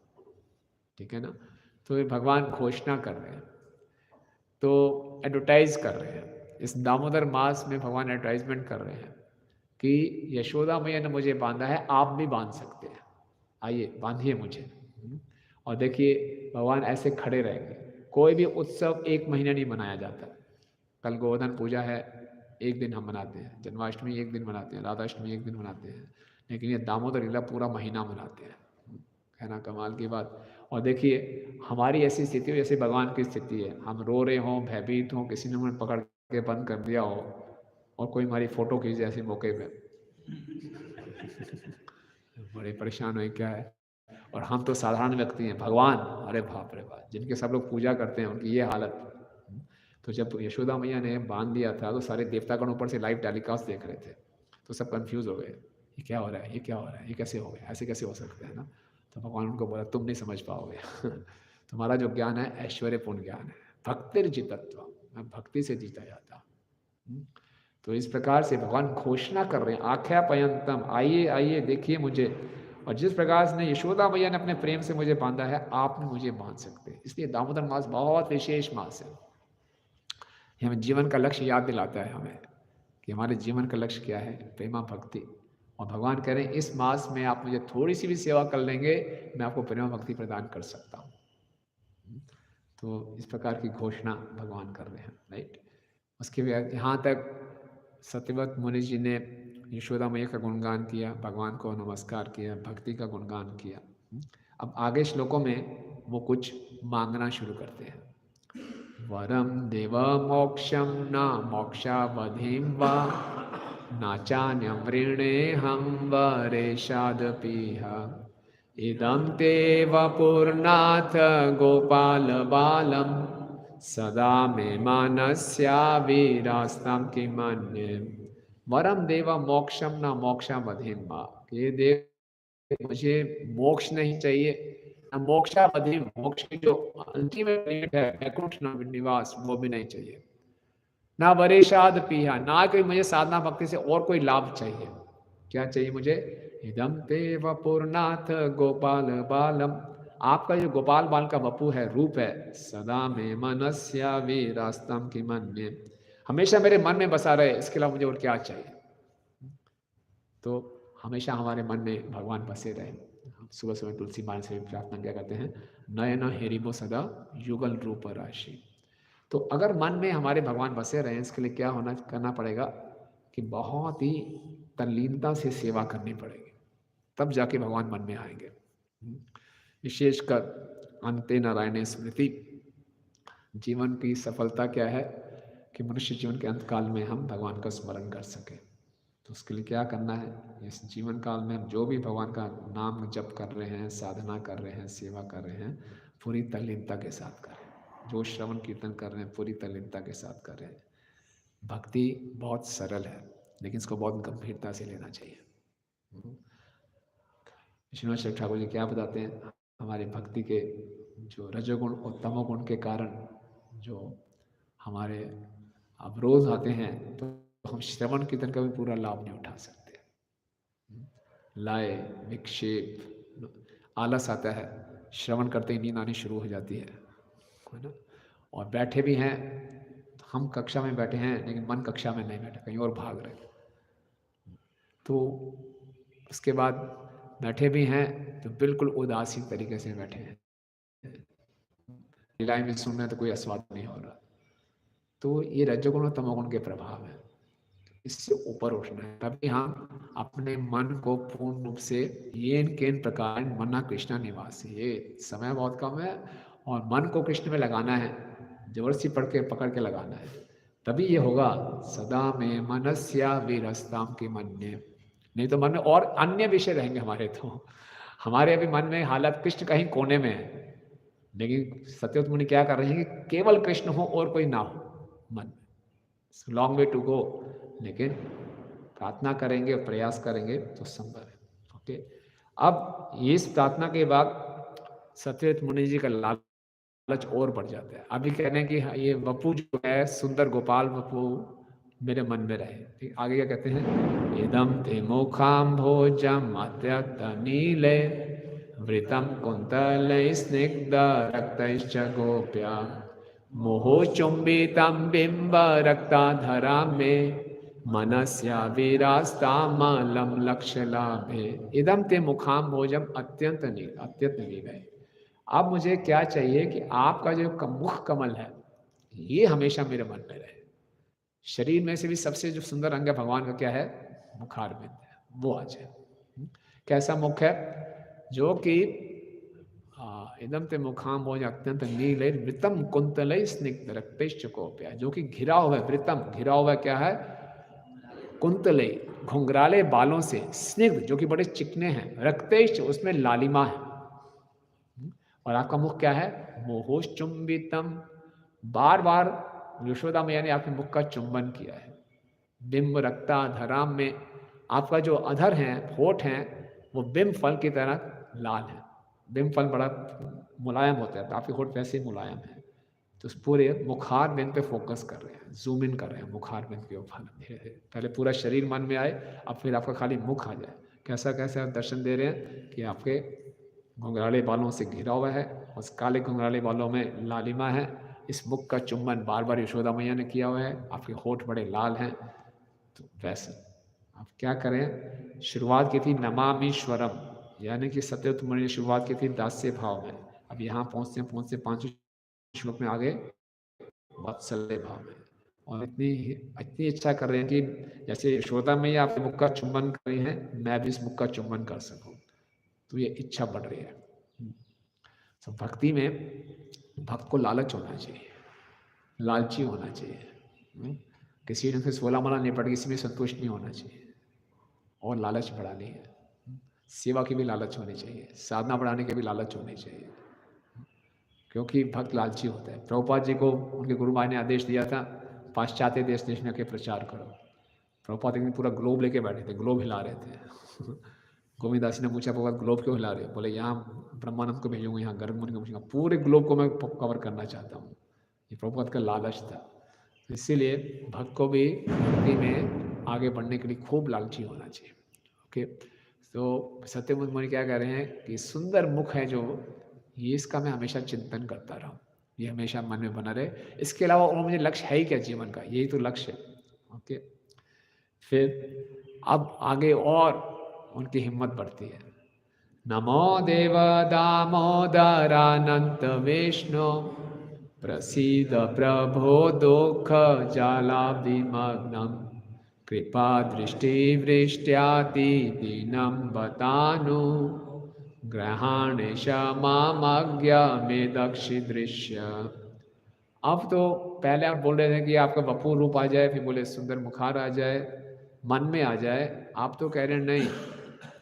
ठीक है ना, तो ये भगवान घोषणा कर रहे हैं, तो एडवर्टाइज कर रहे हैं। इस दामोदर मास में भगवान एडवर्टाइजमेंट कर रहे हैं कि यशोदा मैया ने मुझे बांधा है, आप भी बांध सकते हैं, आइए बांधिए मुझे। और देखिए भगवान ऐसे खड़े रहेंगे। कोई भी उत्सव एक महीना नहीं मनाया जाता। कल गोवर्धन पूजा है, एक दिन हम मनाते हैं, जन्माष्टमी एक दिन मनाते हैं, राधाष्टमी एक दिन मनाते हैं, लेकिन ये दामोदर लीला पूरा महीना मनाते हैं। है ना कमाल की बात। और देखिए हमारी ऐसी स्थिति हो जैसे भगवान की स्थिति है, हम रो रहे हों, भयभीत हों, किसी ने हमें पकड़ के बंद कर दिया हो और कोई हमारी फोटो खींच ऐसे मौके पे बड़े परेशान हुए क्या है। और हम तो साधारण व्यक्ति हैं, भगवान अरे बाप रे बाप, जिनके सब लोग पूजा करते हैं उनकी ये हालत। तो जब यशोदा मैया ने बांध दिया था तो सारे देवतागण ऊपर से लाइव टेलीकास्ट देख रहे थे, तो सब कंफ्यूज हो गए, ये क्या हो रहा है, ये क्या हो रहा है, ये कैसे हो गया, ऐसे कैसे हो सकता है ना। तो भगवान उनको बोला तुम नहीं समझ पाओगे तुम्हारा जो ज्ञान है ऐश्वर्यपूर्ण ज्ञान है, भक्तिर्जितत्व, मैं भक्ति से जीता जाता हूँ। तो इस प्रकार से भगवान घोषणा कर रहे हैं, आख्यापयंतम, आइए आइए देखिए मुझे। और जिस प्रकार से यशोदा मैया ने अपने प्रेम से मुझे बांधा है, आप भी मुझे बांध सकते हैं। इसलिए दामोदर मास बहुत विशेष मास है। ये हमें जीवन का लक्ष्य याद दिलाता है हमें कि हमारे जीवन का लक्ष्य क्या है, प्रेमा भक्ति। और भगवान कह रहे हैं इस मास में आप मुझे थोड़ी सी भी सेवा कर लेंगे, मैं आपको प्रेमा भक्ति प्रदान कर सकता हूँ। तो इस प्रकार की घोषणा भगवान कर रहे हैं, राइट। उसके बाद यहाँ तक सत्यव्रत मुनि जी ने यशोदा मैया का गुणगान किया, भगवान को नमस्कार किया, भक्ति का गुणगान किया। अब आगे श्लोकों में वो कुछ मांगना शुरू करते हैं। वरम देव मोक्षम न मोक्षावधिं वा नाचान्यं वृणेऽहं वरेशादपीह इदं ते वपुर्नाथ गोपाल बालम सदा मे मानस्याविरास्तं किमन्ये। वरम देव मोक्षम न मोक्षावधिं वा, ये देव मुझे मोक्ष नहीं चाहिए, मोक्षावधि, मोक्ष की जो अल्टीमेट है वैकुंठ निवास, वो भी नहीं चाहिए। ना वरेशाद पीहा, ना कोई मुझे साधना भक्ति से और कोई लाभ चाहिए। क्या चाहिए मुझे? इदम ते वपुरनाथ गोपाल बालम, आपका जो गोपाल बाल का वपु है, रूप है, सदा में मनस्या वीरास्तम की मन में, हमेशा मेरे मन में बसा रहे, इसके अलावा मुझे और क्या चाहिए। तो हमेशा हमारे मन में भगवान बसे रहे। सुबह सुबह तुलसी माला से प्रार्थना क्या करते हैं, नयन हेरिबो सदा युगल रूप राशि। तो अगर मन में हमारे भगवान बसे रहे, इसके लिए क्या होना करना पड़ेगा कि बहुत ही तल्लीनता से सेवा करनी पड़ेगी, तब जाके भगवान मन में आएंगे। विशेषकर अंते नारायण स्मृति, जीवन की सफलता क्या है कि मनुष्य जीवन के अंत काल में हम भगवान का स्मरण कर सकें। तो उसके लिए क्या करना है, इस जीवन काल में हम जो भी भगवान का नाम जप कर रहे हैं, साधना कर रहे हैं, सेवा कर रहे हैं, पूरी तल्लीनता के साथ करें। जो श्रवण कीर्तन कर रहे हैं पूरी तल्लीनता के साथ कर रहे हैं। भक्ति बहुत सरल है, लेकिन इसको बहुत गंभीरता से लेना चाहिए। श्रीनिवास ठाकुर जी क्या बताते हैं, हमारे भक्ति के जो रजोगुण और तमोगुण के कारण जो हमारे अवरोध आते हैं, तो हम श्रवण कीर्तन का भी पूरा लाभ नहीं उठा सकते। लाए विक्षेप, आलस आता है, श्रवण करते ही नींद आनी शुरू हो जाती है ना। और बैठे भी हैं, हम कक्षा में बैठे हैं लेकिन मन कक्षा में नहीं बैठे, कहीं और भाग रहे। तो उसके बाद बैठे भी हैं तो बिल्कुल उदासीन तरीके से बैठे हैं, लीलाएं भी सुन रहे हैं तो कोई आस्वाद नहीं हो रहा। तो ये रजोगुण और तमोगुण के प्रभाव है, इससे ऊपर उठना है। तभी हम अपने मन को पूर्ण रूप से येन केन प्रकार मना कृष्णा निवासी, ये समय बहुत कम है और मन को कृष्ण में लगाना है, जबरदस्ती पकड़ के लगाना है, तभी ये होगा। सदा में मनस्या वीरस्ताम की मन्य, नहीं तो मन में और अन्य विषय रहेंगे हमारे। तो हमारे अभी मन में हालत कृष्ण कहीं कोने में है, लेकिन सत्यव्रत मुनि क्या कर रहे हैं कि केवल कृष्ण हो और कोई ना हो मन में। लॉन्ग वे टू गो, लेकिन प्रार्थना करेंगे और प्रयास करेंगे तो संभव है। ओके, अब इस प्रार्थना के बाद सत्यव्रत मुनि जी का लालच और बढ़ जाता है। अभी कहने कि ये वपु जो है, सुंदर गोपाल वपु मेरे मन में रहे। ठीक, आगे क्या कहते हैं, इदम ते मुखाम भोजम अत्यक्त नीले वृतं कुन्तलै स्निग्ध रक्तैश्च गोप्या मोहोचुम्बितं बिम्ब रक्ताधरां मे मनस्या विरास्तामलं लक्ष्य लाभे इदं ते मुखाम भोजम अत्यंत नील। अब मुझे क्या चाहिए कि आपका जो मुख कमल है ये हमेशा मेरे मन में रहे। शरीर में से भी सबसे जो सुंदर अंग है भगवान का क्या है? मुखारविंद है, वो आ जाए। कैसा मुख है? जो कि एकदम ते मुखाम भोज अत्यंत नीले वृतम कुंतलय स्निग्ध रक्तेश्च कोप्या, जो कि घिरा हुआ है। वृतम घिरा हुआ क्या है? कुंतले घुंघराले बालों से, स्निग्ध जो कि बड़े चिकने हैं, रक्तेश्च उसमें लालिमा है। और आपका मुख क्या है? मोहोश्चुंबितम, बार बार यशोदा मैया ने आपके मुख का चुंबन किया है। बिंब रक्ता धराम में, आपका जो अधर है, होठ हैं, वो बिंब फल की तरह लाल है। बिंब फल बड़ा मुलायम होता है, तो आपके होठ वैसे ही मुलायम है। तो उस पूरे मुखार बिंद पे फोकस कर रहे हैं, जूम इन कर रहे हैं मुखार बिंद के ऊपर। पहले पूरा शरीर मन में आए, अब फिर आपका खाली मुख आ जाए। कैसा कैसा आप दर्शन दे रहे हैं कि आपके घुंघराले बालों से घिरा हुआ है, उस काले घुंघराले बालों में लालिमा है। इस मुख का चुम्बन बार बार यशोदा मैया ने किया हुआ है, आपके होठ बड़े लाल हैं। तो वैसे आप क्या करें? शुरुआत की थी नमामीश्वरम, यानी कि सत्यवतमणि ने शुरुआत की थी दास्य भाव में। अब यहाँ पहुँचते पांचवें श्लोक में आगे वात्सल्य भाव में, और इतनी इतनी इच्छा कर रहे हैं कि जैसे यशोदा मैया आपके मुख का चुम्बन कर रही हैं, मैं भी इस मुख का चुम्बन कर सकूं। तो ये इच्छा बढ़ रही है। तो भक्ति में भक्त को लालच होना चाहिए, लालची होना चाहिए। किसी ने फिर 16 माला निपट, किसी में संतुष्ट नहीं होना चाहिए और लालच बढ़ानी है। सेवा की भी लालच होनी चाहिए, साधना बढ़ाने की भी लालच होनी चाहिए, क्योंकि भक्त लालची होता है। प्रभुपाद जी को उनके गुरु महाराज ने आदेश दिया था, पाश्चात्य देश देश में के प्रचार करो। प्रभुपाद एक दिन पूरा ग्लोब लेके बैठे थे, ग्लोब हिला रहे थे। गोविंदास ने पूछा, प्रभुपाद ग्लोब क्यों हिला रहे? बोले यहाँ ब्रह्मानंद को भेजूंगा, यहाँ गर्ग मुनि को भेजूंगा, पूरे ग्लोब को मैं कवर करना चाहता हूँ। ये प्रभुपाद का लालच था। इसीलिए भक्त को भी भक्ति में आगे बढ़ने के लिए खूब लालची होना चाहिए। ओके, तो सत्यमुनि मुनि क्या कह रहे हैं कि सुंदर मुख है जो, ये इसका मैं हमेशा चिंतन करता रहूं, ये हमेशा मन में बना रहे। इसके अलावा और मुझे लक्ष्य है ही क्या जीवन का? यही तो लक्ष्य है। ओके, फिर अब आगे और उनकी हिम्मत बढ़ती है। नमो देव दामोदरानंत विष्णु प्रसीद प्रभो दुख जाला विमग्नम कृपा दृष्टि वृष्ट्याति दीनम बतानु ग्रहाणेश मामज्ञ में दक्ष दृश्य। अब तो पहले आप बोल रहे थे कि आपका वपू रूप आ जाए, फिर बोले सुंदर मुखार आ जाए, मन में आ जाए। आप तो कह रहे हैं नहीं,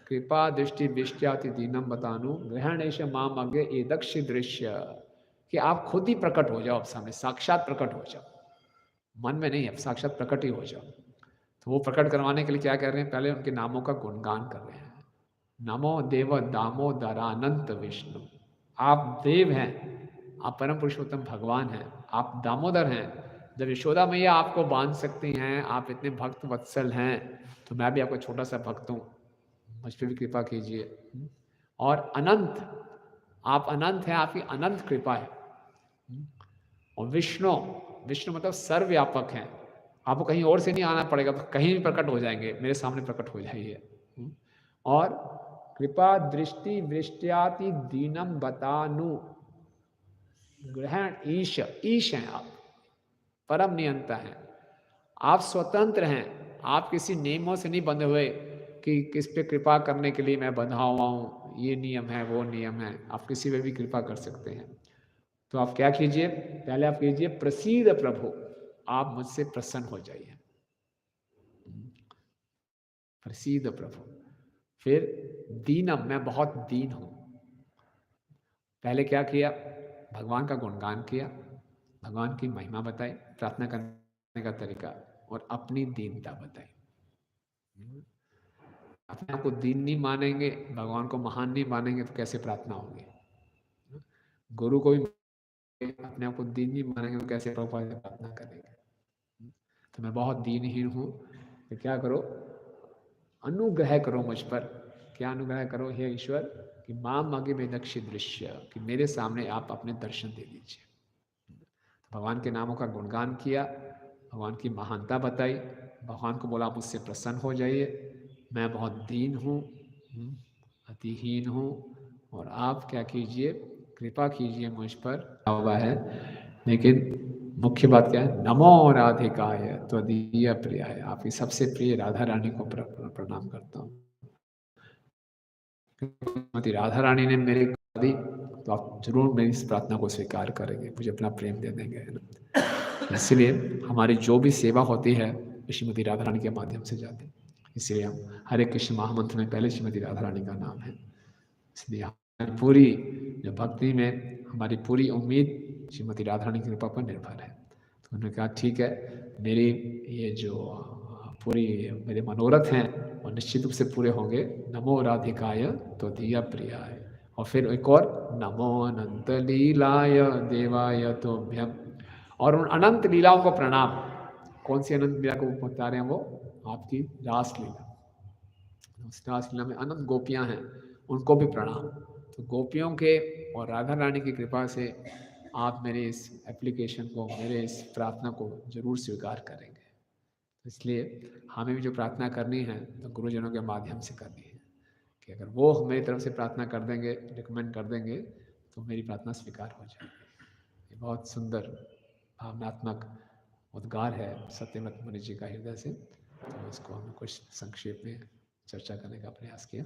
कृपा दृष्टि विष्ट्याति दीनम बतानु ग्रहणेश माम अज्ञ ये दक्ष दृश्य, कि आप खुद ही प्रकट हो जाओ, अब सामने साक्षात प्रकट हो जाओ, मन में नहीं, अब साक्षात प्रकट ही हो जाओ। तो वो प्रकट करवाने के लिए क्या कर रहे हैं? पहले उनके नामों का गुणगान कर रहे हैं। नमो देव दामोदरानंत विष्णु, आप देव हैं, आप परम पुरुषोत्तम भगवान हैं, आप दामोदर हैं। जब यशोदा मैया आपको बांध सकती हैं, आप इतने भक्त वत्सल हैं, तो मैं भी आपका छोटा सा भक्त हूँ, मुझ पर भी कृपा कीजिए। और अनंत, आप अनंत हैं, आपकी अनंत कृपा है। और विष्णु, विष्णु मतलब सर्वव्यापक हैं, आपको कहीं और से नहीं आना पड़ेगा, तो कहीं भी प्रकट हो जाएंगे, मेरे सामने प्रकट हो जाइए। और कृपा दृष्टि वृष्ट्याति दीनम बतानु ग्रहण ईश, ईश हैं आप, परम नियंता हैं, आप स्वतंत्र हैं, आप किसी नियमों से नहीं बंधे हुए कि किस पे कृपा करने के लिए मैं बंधा हुआ हूँ, ये नियम है वो नियम है। आप किसी पे भी कृपा कर सकते हैं। तो आप क्या कीजिए? पहले आप कीजिए प्रसीद प्रभु, आप मुझसे प्रसन्न हो जाइए, प्रसीद प्रभु। फिर दीनम, मैं बहुत दीन हूं। पहले क्या किया? भगवान का गुणगान किया, भगवान की महिमा बताई, प्रार्थना करने का तरीका, और अपनी दीनता बताई। अपने आप को दीन नहीं मानेंगे, भगवान को महान नहीं मानेंगे, तो कैसे प्रार्थना होगी? गुरु को भी अपने आप को दीन नहीं मानेंगे, तो कैसे प्रभुपाद से प्रार्थना करेंगे? तो मैं बहुत दीनहीन हूँ, तो क्या करो? अनुग्रह करो मुझ पर। क्या अनुग्रह करो? हे ईश्वर, कि माँ मगे बेनक्शी दृश्य, कि मेरे सामने आप अपने दर्शन दे दीजिए। भगवान के नामों का गुणगान किया, भगवान की महानता बताई, भगवान को बोला आप मुझसे प्रसन्न हो जाइए, मैं बहुत दीन हूँ, अतिहीन हूँ, और आप क्या कीजिए, कृपा कीजिए मुझ पर। हुआ है, लेकिन मुख्य बात क्या है, नमो राधिकाय त्वदीय प्रियाय, आपकी सबसे प्रिय राधा रानी को प्रणाम करता हूँ। राधा रानी ने मेरे दी तो आप जरूर मेरी इस प्रार्थना को स्वीकार करेंगे, मुझे अपना प्रेम दे देंगे, है ना। इसलिए हमारी जो भी सेवा होती है श्रीमती राधा रानी के माध्यम से जाती है, इसलिए हम हरे कृष्ण महामंत्र में पहले श्रीमती राधा रानी का नाम है। इसलिए हमारी पूरी जो भक्ति में हमारी पूरी उम्मीद श्रीमती राधा रानी की कृपा पर निर्भर है। तो उन्होंने कहा ठीक है, मेरी ये जो पूरी मेरे मनोरथ हैं और निश्चित रूप से पूरे होंगे। नमो राधिकाय तो दिया प्रियाय, और फिर एक और नमो अनंत लीलाय देवाय तो भ्यम, और उन अनंत लीलाओं को प्रणाम। कौन सी अनंत लीला को बता रहे हैं, वो आपकी रासलीला। उस रासलीला में अनंत गोपियां हैं, उनको भी प्रणाम। तो गोपियों के और राधा रानी की कृपा से आप मेरे इस एप्लीकेशन को, मेरे इस प्रार्थना को जरूर स्वीकार करेंगे। इसलिए हमें भी जो प्रार्थना करनी है तो गुरुजनों के माध्यम से करनी है, कि अगर वो मेरी तरफ से प्रार्थना कर देंगे, रिकमेंड कर देंगे, तो मेरी प्रार्थना स्वीकार हो जाएगी। ये बहुत सुंदर भावनात्मक उद्गार है सत्यव्रत मुनि जी का हृदय से। तो इसको हमने कुछ संक्षेप में चर्चा करने का प्रयास किया।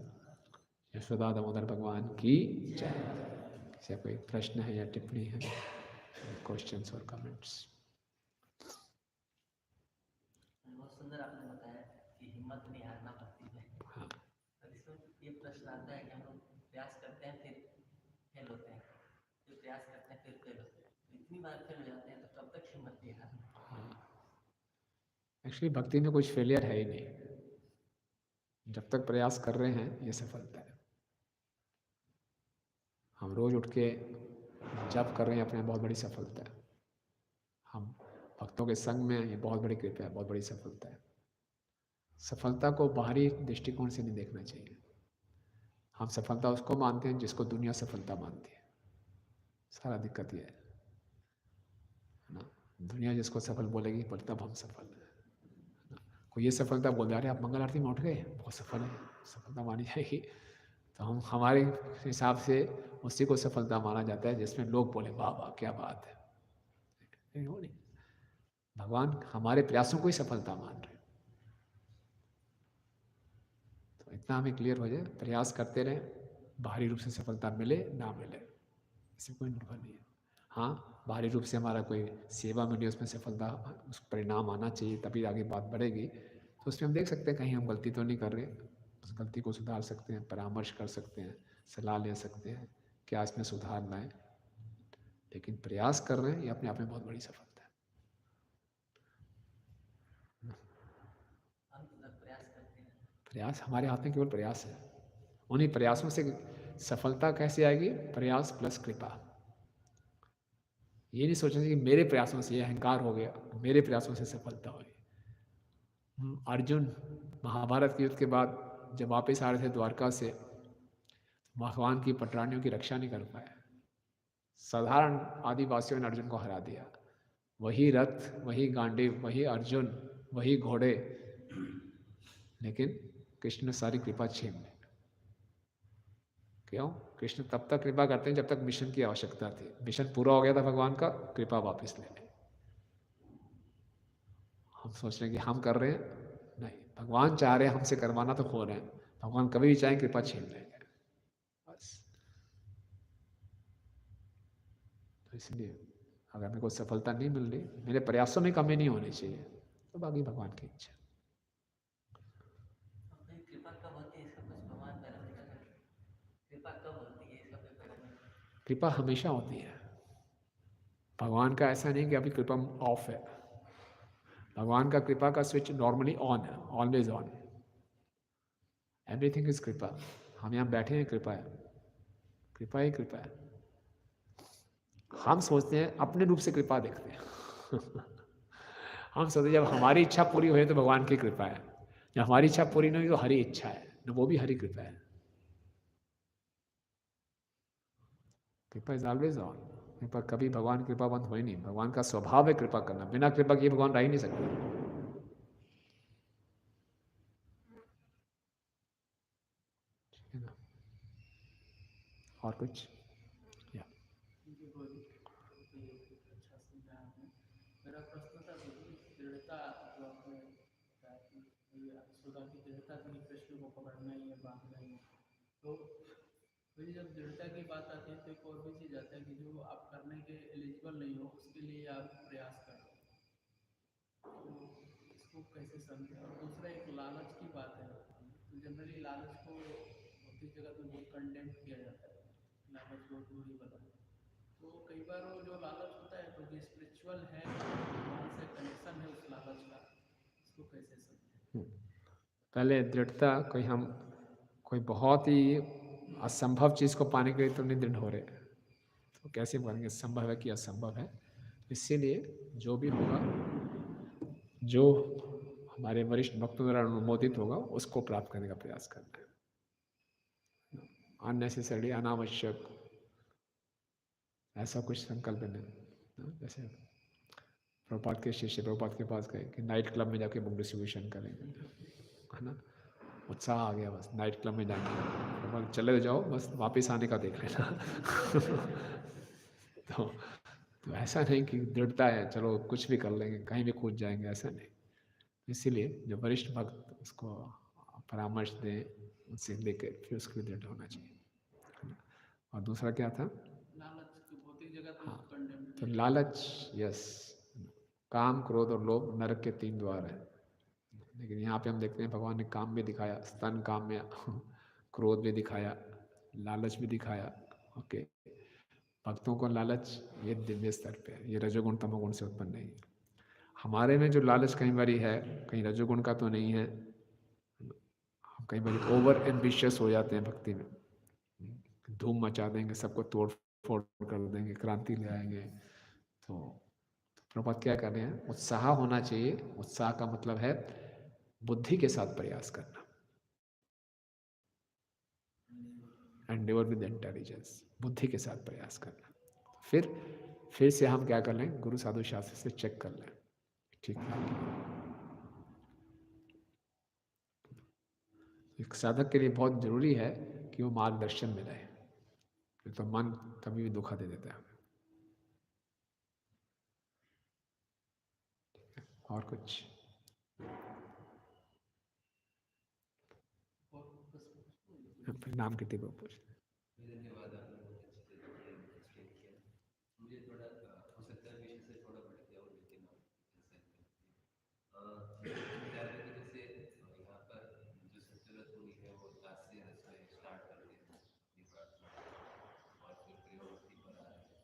यशोदा दामोदर भगवान की जय। किसी का कोई प्रश्न है या टिप्पणी है, क्वेश्चंस और कमेंट्स? बहुत सुंदर आपने बताया कि हिम्मत नहीं हारना भक्ति में। हाँ, तो इसमें ये प्रश्न आता है कि हम लोग प्रयास करते हैं फिर फेल होते हैं, फिर प्रयास करते हैं फिर फेल होते हैं, इतनी बार फेल हो जाते हैं तो कब तक हिम्मत नहीं हारना? हाँ। एक्चुअली भक्ति में कुछ फेलियर है ही नहीं, जब तक प्रयास कर रहे हैं ये सफलता है। हम रोज उठ के जप कर रहे हैं, अपने बहुत बड़ी सफलता है। हम भक्तों के संग में ये बहुत बड़ी कृपा है, बहुत बड़ी सफलता है। सफलता को बाहरी दृष्टिकोण से नहीं देखना चाहिए। हम सफलता उसको मानते हैं जिसको दुनिया सफलता मानती है। सारा दिक्कत ये है ना। दुनिया जिसको सफल बोलेगी पर तब हम सफल हैं। कोई ये सफलता बोल रहा है, आप मंगल आरती में उठ गए, बहुत सफल है, सफलता मानी जाएगी। तो हम हमारे हिसाब से उसी को सफलता माना जाता है जिसमें लोग बोले वाह वाह क्या बात है। नहीं, भगवान हमारे प्रयासों को ही सफलता मान रहे। तो इतना हमें क्लियर हो जाए, प्रयास करते रहें, बाहरी रूप से सफलता मिले ना मिले इससे कोई निर्भर नहीं है। हाँ, बाहरी रूप से हमारा कोई सेवा मिली, उसमें सफलता, उस परिणाम आना चाहिए, तभी आगे बात बढ़ेगी। तो उसमें हम देख सकते हैं कहीं हम गलती तो नहीं कर रहे, उस गलती को सुधार सकते हैं, परामर्श कर सकते हैं, सलाह ले सकते हैं क्या इसमें सुधार लाएं। लेकिन प्रयास कर रहे हैं ये अपने आप में बहुत बड़ी सफलता है। प्रयास हमारे हाथ में केवल प्रयास है। उन्हीं प्रयासों से सफलता कैसे आएगी? प्रयास प्लस कृपा। ये नहीं सोचना चाहिए कि मेरे प्रयासों से ये अहंकार हो गया, मेरे प्रयासों से सफलता हुई। अर्जुन महाभारत के युद्ध के बाद जब वापस आ रहे थे द्वारका से, भगवान की पटरानियों की रक्षा नहीं कर पाए। साधारण आदिवासियों ने अर्जुन को हरा दिया। वही रथ, वही गांडीव, वही अर्जुन, वही घोड़े, लेकिन कृष्ण ने सारी कृपा छीन ली। क्यों? कृष्ण तब तक कृपा करते हैं जब तक मिशन की आवश्यकता थी। मिशन पूरा हो गया था भगवान का, कृपा वापस ले ली। हम सोच रहे हैं कि हम कर रहे हैं, नहीं, भगवान चाह रहे हैं हमसे करवाना तो हो रहे हैं। भगवान कभी भी चाहें कृपा छीन लेंगे बस। तो इसलिए अगर मेरे को सफलता नहीं मिल रही, मेरे प्रयासों में कमी नहीं होनी चाहिए, तो बाकी भगवान की इच्छा। कृपा कब होती है, इसका कुछ भगवान पहले कृपा कब होती है इसका कोई पहले? कृपा हमेशा होती है। भगवान का ऐसा नहीं कि अभी कृपा ऑफ है। भगवान का कृपा का स्विच नॉर्मली ऑन है, ऑलवेज ऑन। एवरीथिंग इज कृपा। हम यहाँ बैठे हैं, कृपा है, कृपा ही कृपा है। हम सोचते हैं अपने रूप से कृपा देखते हैं हम सोचते हैं जब हमारी इच्छा पूरी हुई तो भगवान की कृपा है, जब हमारी इच्छा पूरी नहीं हुई तो हरी इच्छा है, वो भी हरी कृपा है। कृपा इज ऑलवेज ऑन। पर कभी भगवान कृपा बंद हो ही नहीं। भगवान का स्वभाव है कृपा करना, बिना कृपा किए भगवान रह ही नहीं सकते। ठीक है ना? और कुछ? या जी बोलिए। ये अच्छा समझा आपने। मेरा प्रश्न था बोलिए, दृढ़ता जो आपने बताया कि ये सुधा की दृढ़ता थी कि कृष्ण को पकड़ना ही है, बांधना ही है। तो फिर जब दृढ़ता की बात आती है तो एक और भी चीज़ आता है कि जो आप करने के एलिजिबल नहीं हो उसके लिए आप प्रयास कर रहे हो, तो इसको कैसे समझें। और दूसरा एक लालच की बात है, तो जनरली लालच को भौतिक जगत में बहुत कंडेम किया जाता है, लालच बहुत बुरी बला है। तो कई बार वो जो लालच होता है तो जो स्पिरिचुअल है, भगवान से कनेक्शन है उस लालच का, इसको कैसे समझें। पहले दृढ़ता कोई बहुत ही असंभव चीज़ को पाने के लिए तो नहीं दृढ़ हो रहे, तो कैसे बोलेंगे संभव है कि असंभव है। इसीलिए जो भी होगा, जो हमारे वरिष्ठ भक्तों द्वारा अनुमोदित होगा उसको प्राप्त करने का प्रयास करना है। अननेसेसरी, अनावश्यक ऐसा कुछ संकल्प नहीं। जैसे प्रभुपाद के शिष्य प्रभुपाद के पास गए कि नाइट क्लब में जाके बुक डिस्ट्रीब्यूशन करेंगे, है ना। उत्साह आ गया, बस नाइट क्लब में जाएंगे, प्रभुपाद चले जाओ, बस वापस आने का देख लेना। तो ऐसा नहीं कि दृढ़ता है चलो कुछ भी कर लेंगे, कहीं भी कूद जाएंगे, ऐसा नहीं। इसीलिए जो वरिष्ठ भक्त उसको परामर्श दें, उनसे लेकर फिर उसके लिए दृढ़ होना चाहिए, है ना। और दूसरा क्या था? लालच की भौतिक जगत में हाँ, कंडेम तो किया लालच, यस, काम क्रोध और लोभ नरक के 3 द्वार हैं। लेकिन यहाँ पे हम देखते हैं भगवान ने काम भी दिखाया, स्तन काम में क्रोध भी दिखाया, लालच भी दिखाया। ओके, भक्तों को लालच ये दिव्य स्तर पे है, ये रजोगुण तमोगुण से उत्पन्न नहीं है। हमारे में जो लालच कई बारी है, कहीं रजोगुण का तो नहीं है। हम कई बारी ओवर एम्बिशियस हो जाते हैं भक्ति में, धूम मचा देंगे, सबको तोड़ फोड़ कर देंगे, क्रांति ले आएंगे। तो प्रभुपाद क्या कर रहे हैं? उत्साह होना चाहिए। उत्साह का मतलब है बुद्धि के साथ प्रयास करना, एंडेवर विद इंटेलिजेंस, बुद्धि के साथ प्रयास करना। फिर से हम क्या कर लें? गुरु साधु शास्त्र से चेक कर लें, ठीक है। एक साधक के लिए बहुत जरूरी है कि वो मार्गदर्शन में रहे, तो मन कभी भी धोखा दे देता है हमें। और कुछ? फिर नाम कितने को पूछ धन्यवाद, आपने बहुत अच्छी तरीके एक्सप्लेन किया। मुझे थोड़ा हो सकता है विषय से थोड़ा भटक जाऊँ, लेकिन आप जा रहे थे जैसे यहाँ पर जो सत्यव्रत मुनि है वो दास्य रस में स्टार्ट करते हैं अपनी प्रार्थना, और फिर प्रेमभक्ति पर आ रहे हैं।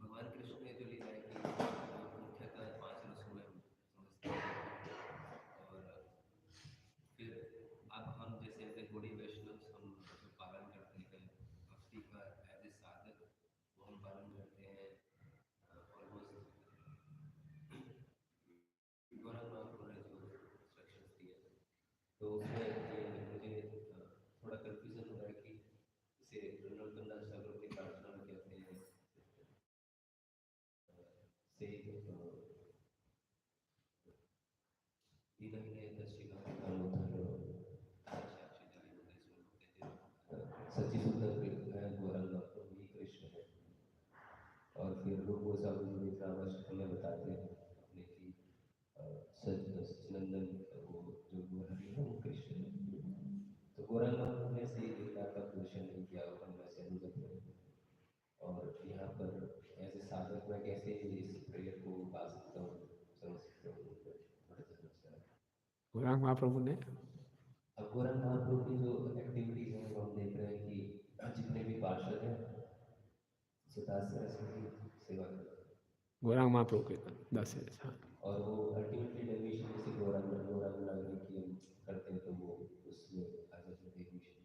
भगवान कृष्ण ने जो लीला है कि मुख्यतः 5 रसों में हम समझते हैं, और फिर अब हम जैसे एज ए गौड़ी वैष्णव हम जो पालन करते हैं भक्ति का एज ए साधक, वो हम पालन करते हैं ऑलमोस्ट गौरव महाप्रभु ने जो इंस्ट्रक्शंस दिए, तो उसमें ये मुझे थोड़ा कंफ्यूजन हो रहा है कि इसे नरोत्तम दास ठाकुर की प्रार्थना में कहते हैं से सच्ची सुंदर गौरव महाप्रभु ही कृष्ण है। और फिर रूप गोस्वामी जी मित्रावश हमें बताते हैं अपने की सच्चिनंदन वो जो गोहरी है वो कृष्ण है। तो गौरव महाप्रभु ने से लीला का पोषण नहीं किया, अपन वैसे अनुभव है। और यहाँ पर ऐसे साधक में कैसे इस प्रेयर को पा सकता हूँ, समझ सकता हूँ, थोड़ा सा समझता है। गौरांग महाप्रभु ने अब गौरव महाप्रभु की जो एक्टिविटीज हैं वो हम देख रहे हैं कि जितने भी पार्षद हैं सुदास रस की सेवा करते हैं, गौरांग महाप्रभु के 10 है। हाँ, और वो अल्टीमेटली डेविएशन जैसे गौरव नागरिक की हम करते हैं तो वो उसमें आ जाते हैं डेविएशन।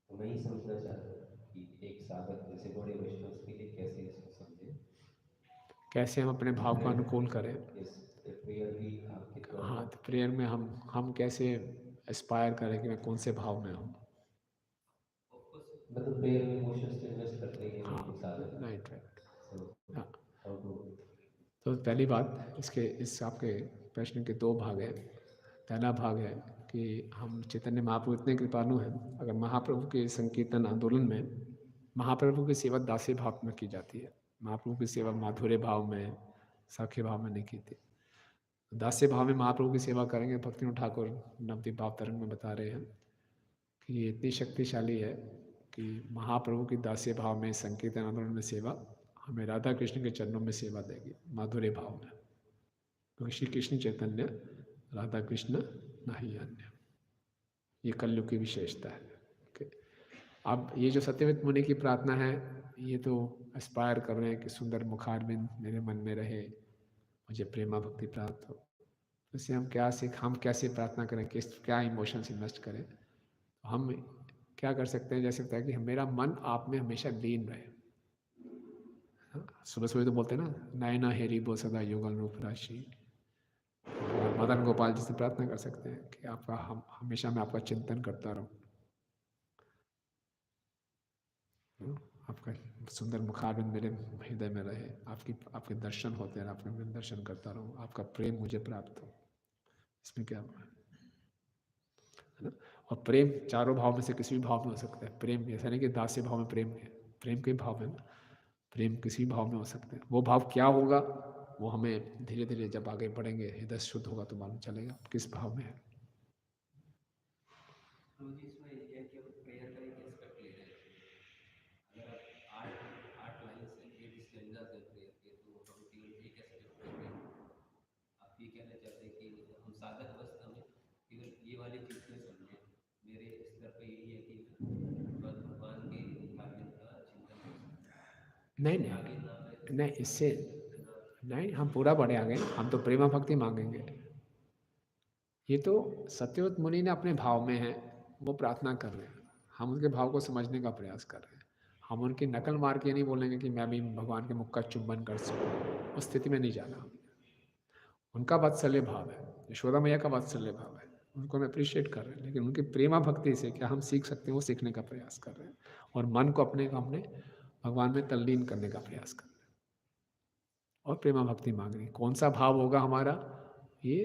तो मैं ही समझना चाहता हूँ कि एक साधक जैसे बड़े वैष्णव के लिए कैसे इसको समझे, कैसे हम अपने भाव को अनुकूल करें। इस प्रेयर भी आप कितना हाँ, तो प्रेयर में हम कैसे एस्पायर करें कि मैं कौन से भाव में हूँ। मतलब प्रेयर में इमोशंस तो इन्वेस्ट करते ही हैं, तो पहली बात, इसके इस आपके प्रश्न के दो भाग हैं। पहला भाग है कि हम चैतन्य महाप्रभु इतने कृपालु हैं, अगर महाप्रभु के संकीर्तन आंदोलन में महाप्रभु की सेवा दासी भाव में की जाती है, महाप्रभु की सेवा माधुर्य भाव में, साख्य भाव में नहीं की थी। दास्य भाव में महाप्रभु की सेवा करेंगे। भक्तिनाथ ठाकुर नवदीप भाव तरंग में बता रहे हैं कि ये इतनी शक्तिशाली है कि महाप्रभु की दास्य भाव में संकीर्तन आंदोलन में सेवा हमें राधा कृष्ण के चरणों में सेवा देगी माधुर्य भाव में, क्योंकि श्री कृष्ण चैतन्य राधा कृष्ण नहीं अन्य। ये कलयुग की विशेषता है। ओके। अब ये जो सत्यव्रत मुनि की प्रार्थना है, ये तो एस्पायर कर रहे हैं कि सुंदर मुखारविंद मेरे मन में रहे, मुझे प्रेमा भक्ति प्राप्त हो। इससे हम कैसे प्रार्थना करें, क्या इमोशंस इन्वेस्ट करें। हम क्या कर सकते हैं, जैसे बताया कि मेरा मन आप में हमेशा लीन रहे। सुबह सुबह तो बोलते हैं ना, नयना हेरी बो सदा युगल रूप राशि। मदन गोपाल जी से प्रार्थना कर सकते हैं कि आपका हमेशा मैं आपका चिंतन करता रहूं, आपका सुंदर मुखारविंद मेरे हृदय में रहे, आपके दर्शन होते हैं, आपके मैं दर्शन करता रहूं, आपका प्रेम मुझे प्राप्त हो। इसमें क्या है ना। और प्रेम चारों भाव में से किसी भी भाव में हो सकता है। प्रेम ऐसा नहीं कि दास्य भाव में प्रेम है, प्रेम के भाव में, प्रेम किसी भाव में हो सकते हैं। वो भाव क्या होगा, वो हमें धीरे धीरे जब आगे बढ़ेंगे, हृदय शुद्ध होगा तो मालूम चलेगा किस भाव में है। नहीं नहीं नहीं, इससे नहीं, हम पूरा बढ़े आगे, हम तो प्रेमा भक्ति मांगेंगे। ये तो सत्यव्रत मुनि ने अपने भाव में है, वो प्रार्थना कर रहे हैं, हम उनके भाव को समझने का प्रयास कर रहे हैं। हम उनकी नकल मार के नहीं बोलेंगे कि मैं भी भगवान के मुख का चुंबन कर सकूँ, उस स्थिति में नहीं जाना। उनका वात्सल्य भाव है, यशोदा मैया का वात्सल्य भाव है, उनको हम अप्रिशिएट कर रहे हैं, लेकिन उनकी प्रेमा भक्ति से क्या हम सीख सकते हैं, वो सीखने का प्रयास कर रहे हैं। और मन को अपने भगवान में तल्लीन करने का प्रयास कर रहे हैं और प्रेमा भक्ति मांग रही। कौन सा भाव होगा हमारा, ये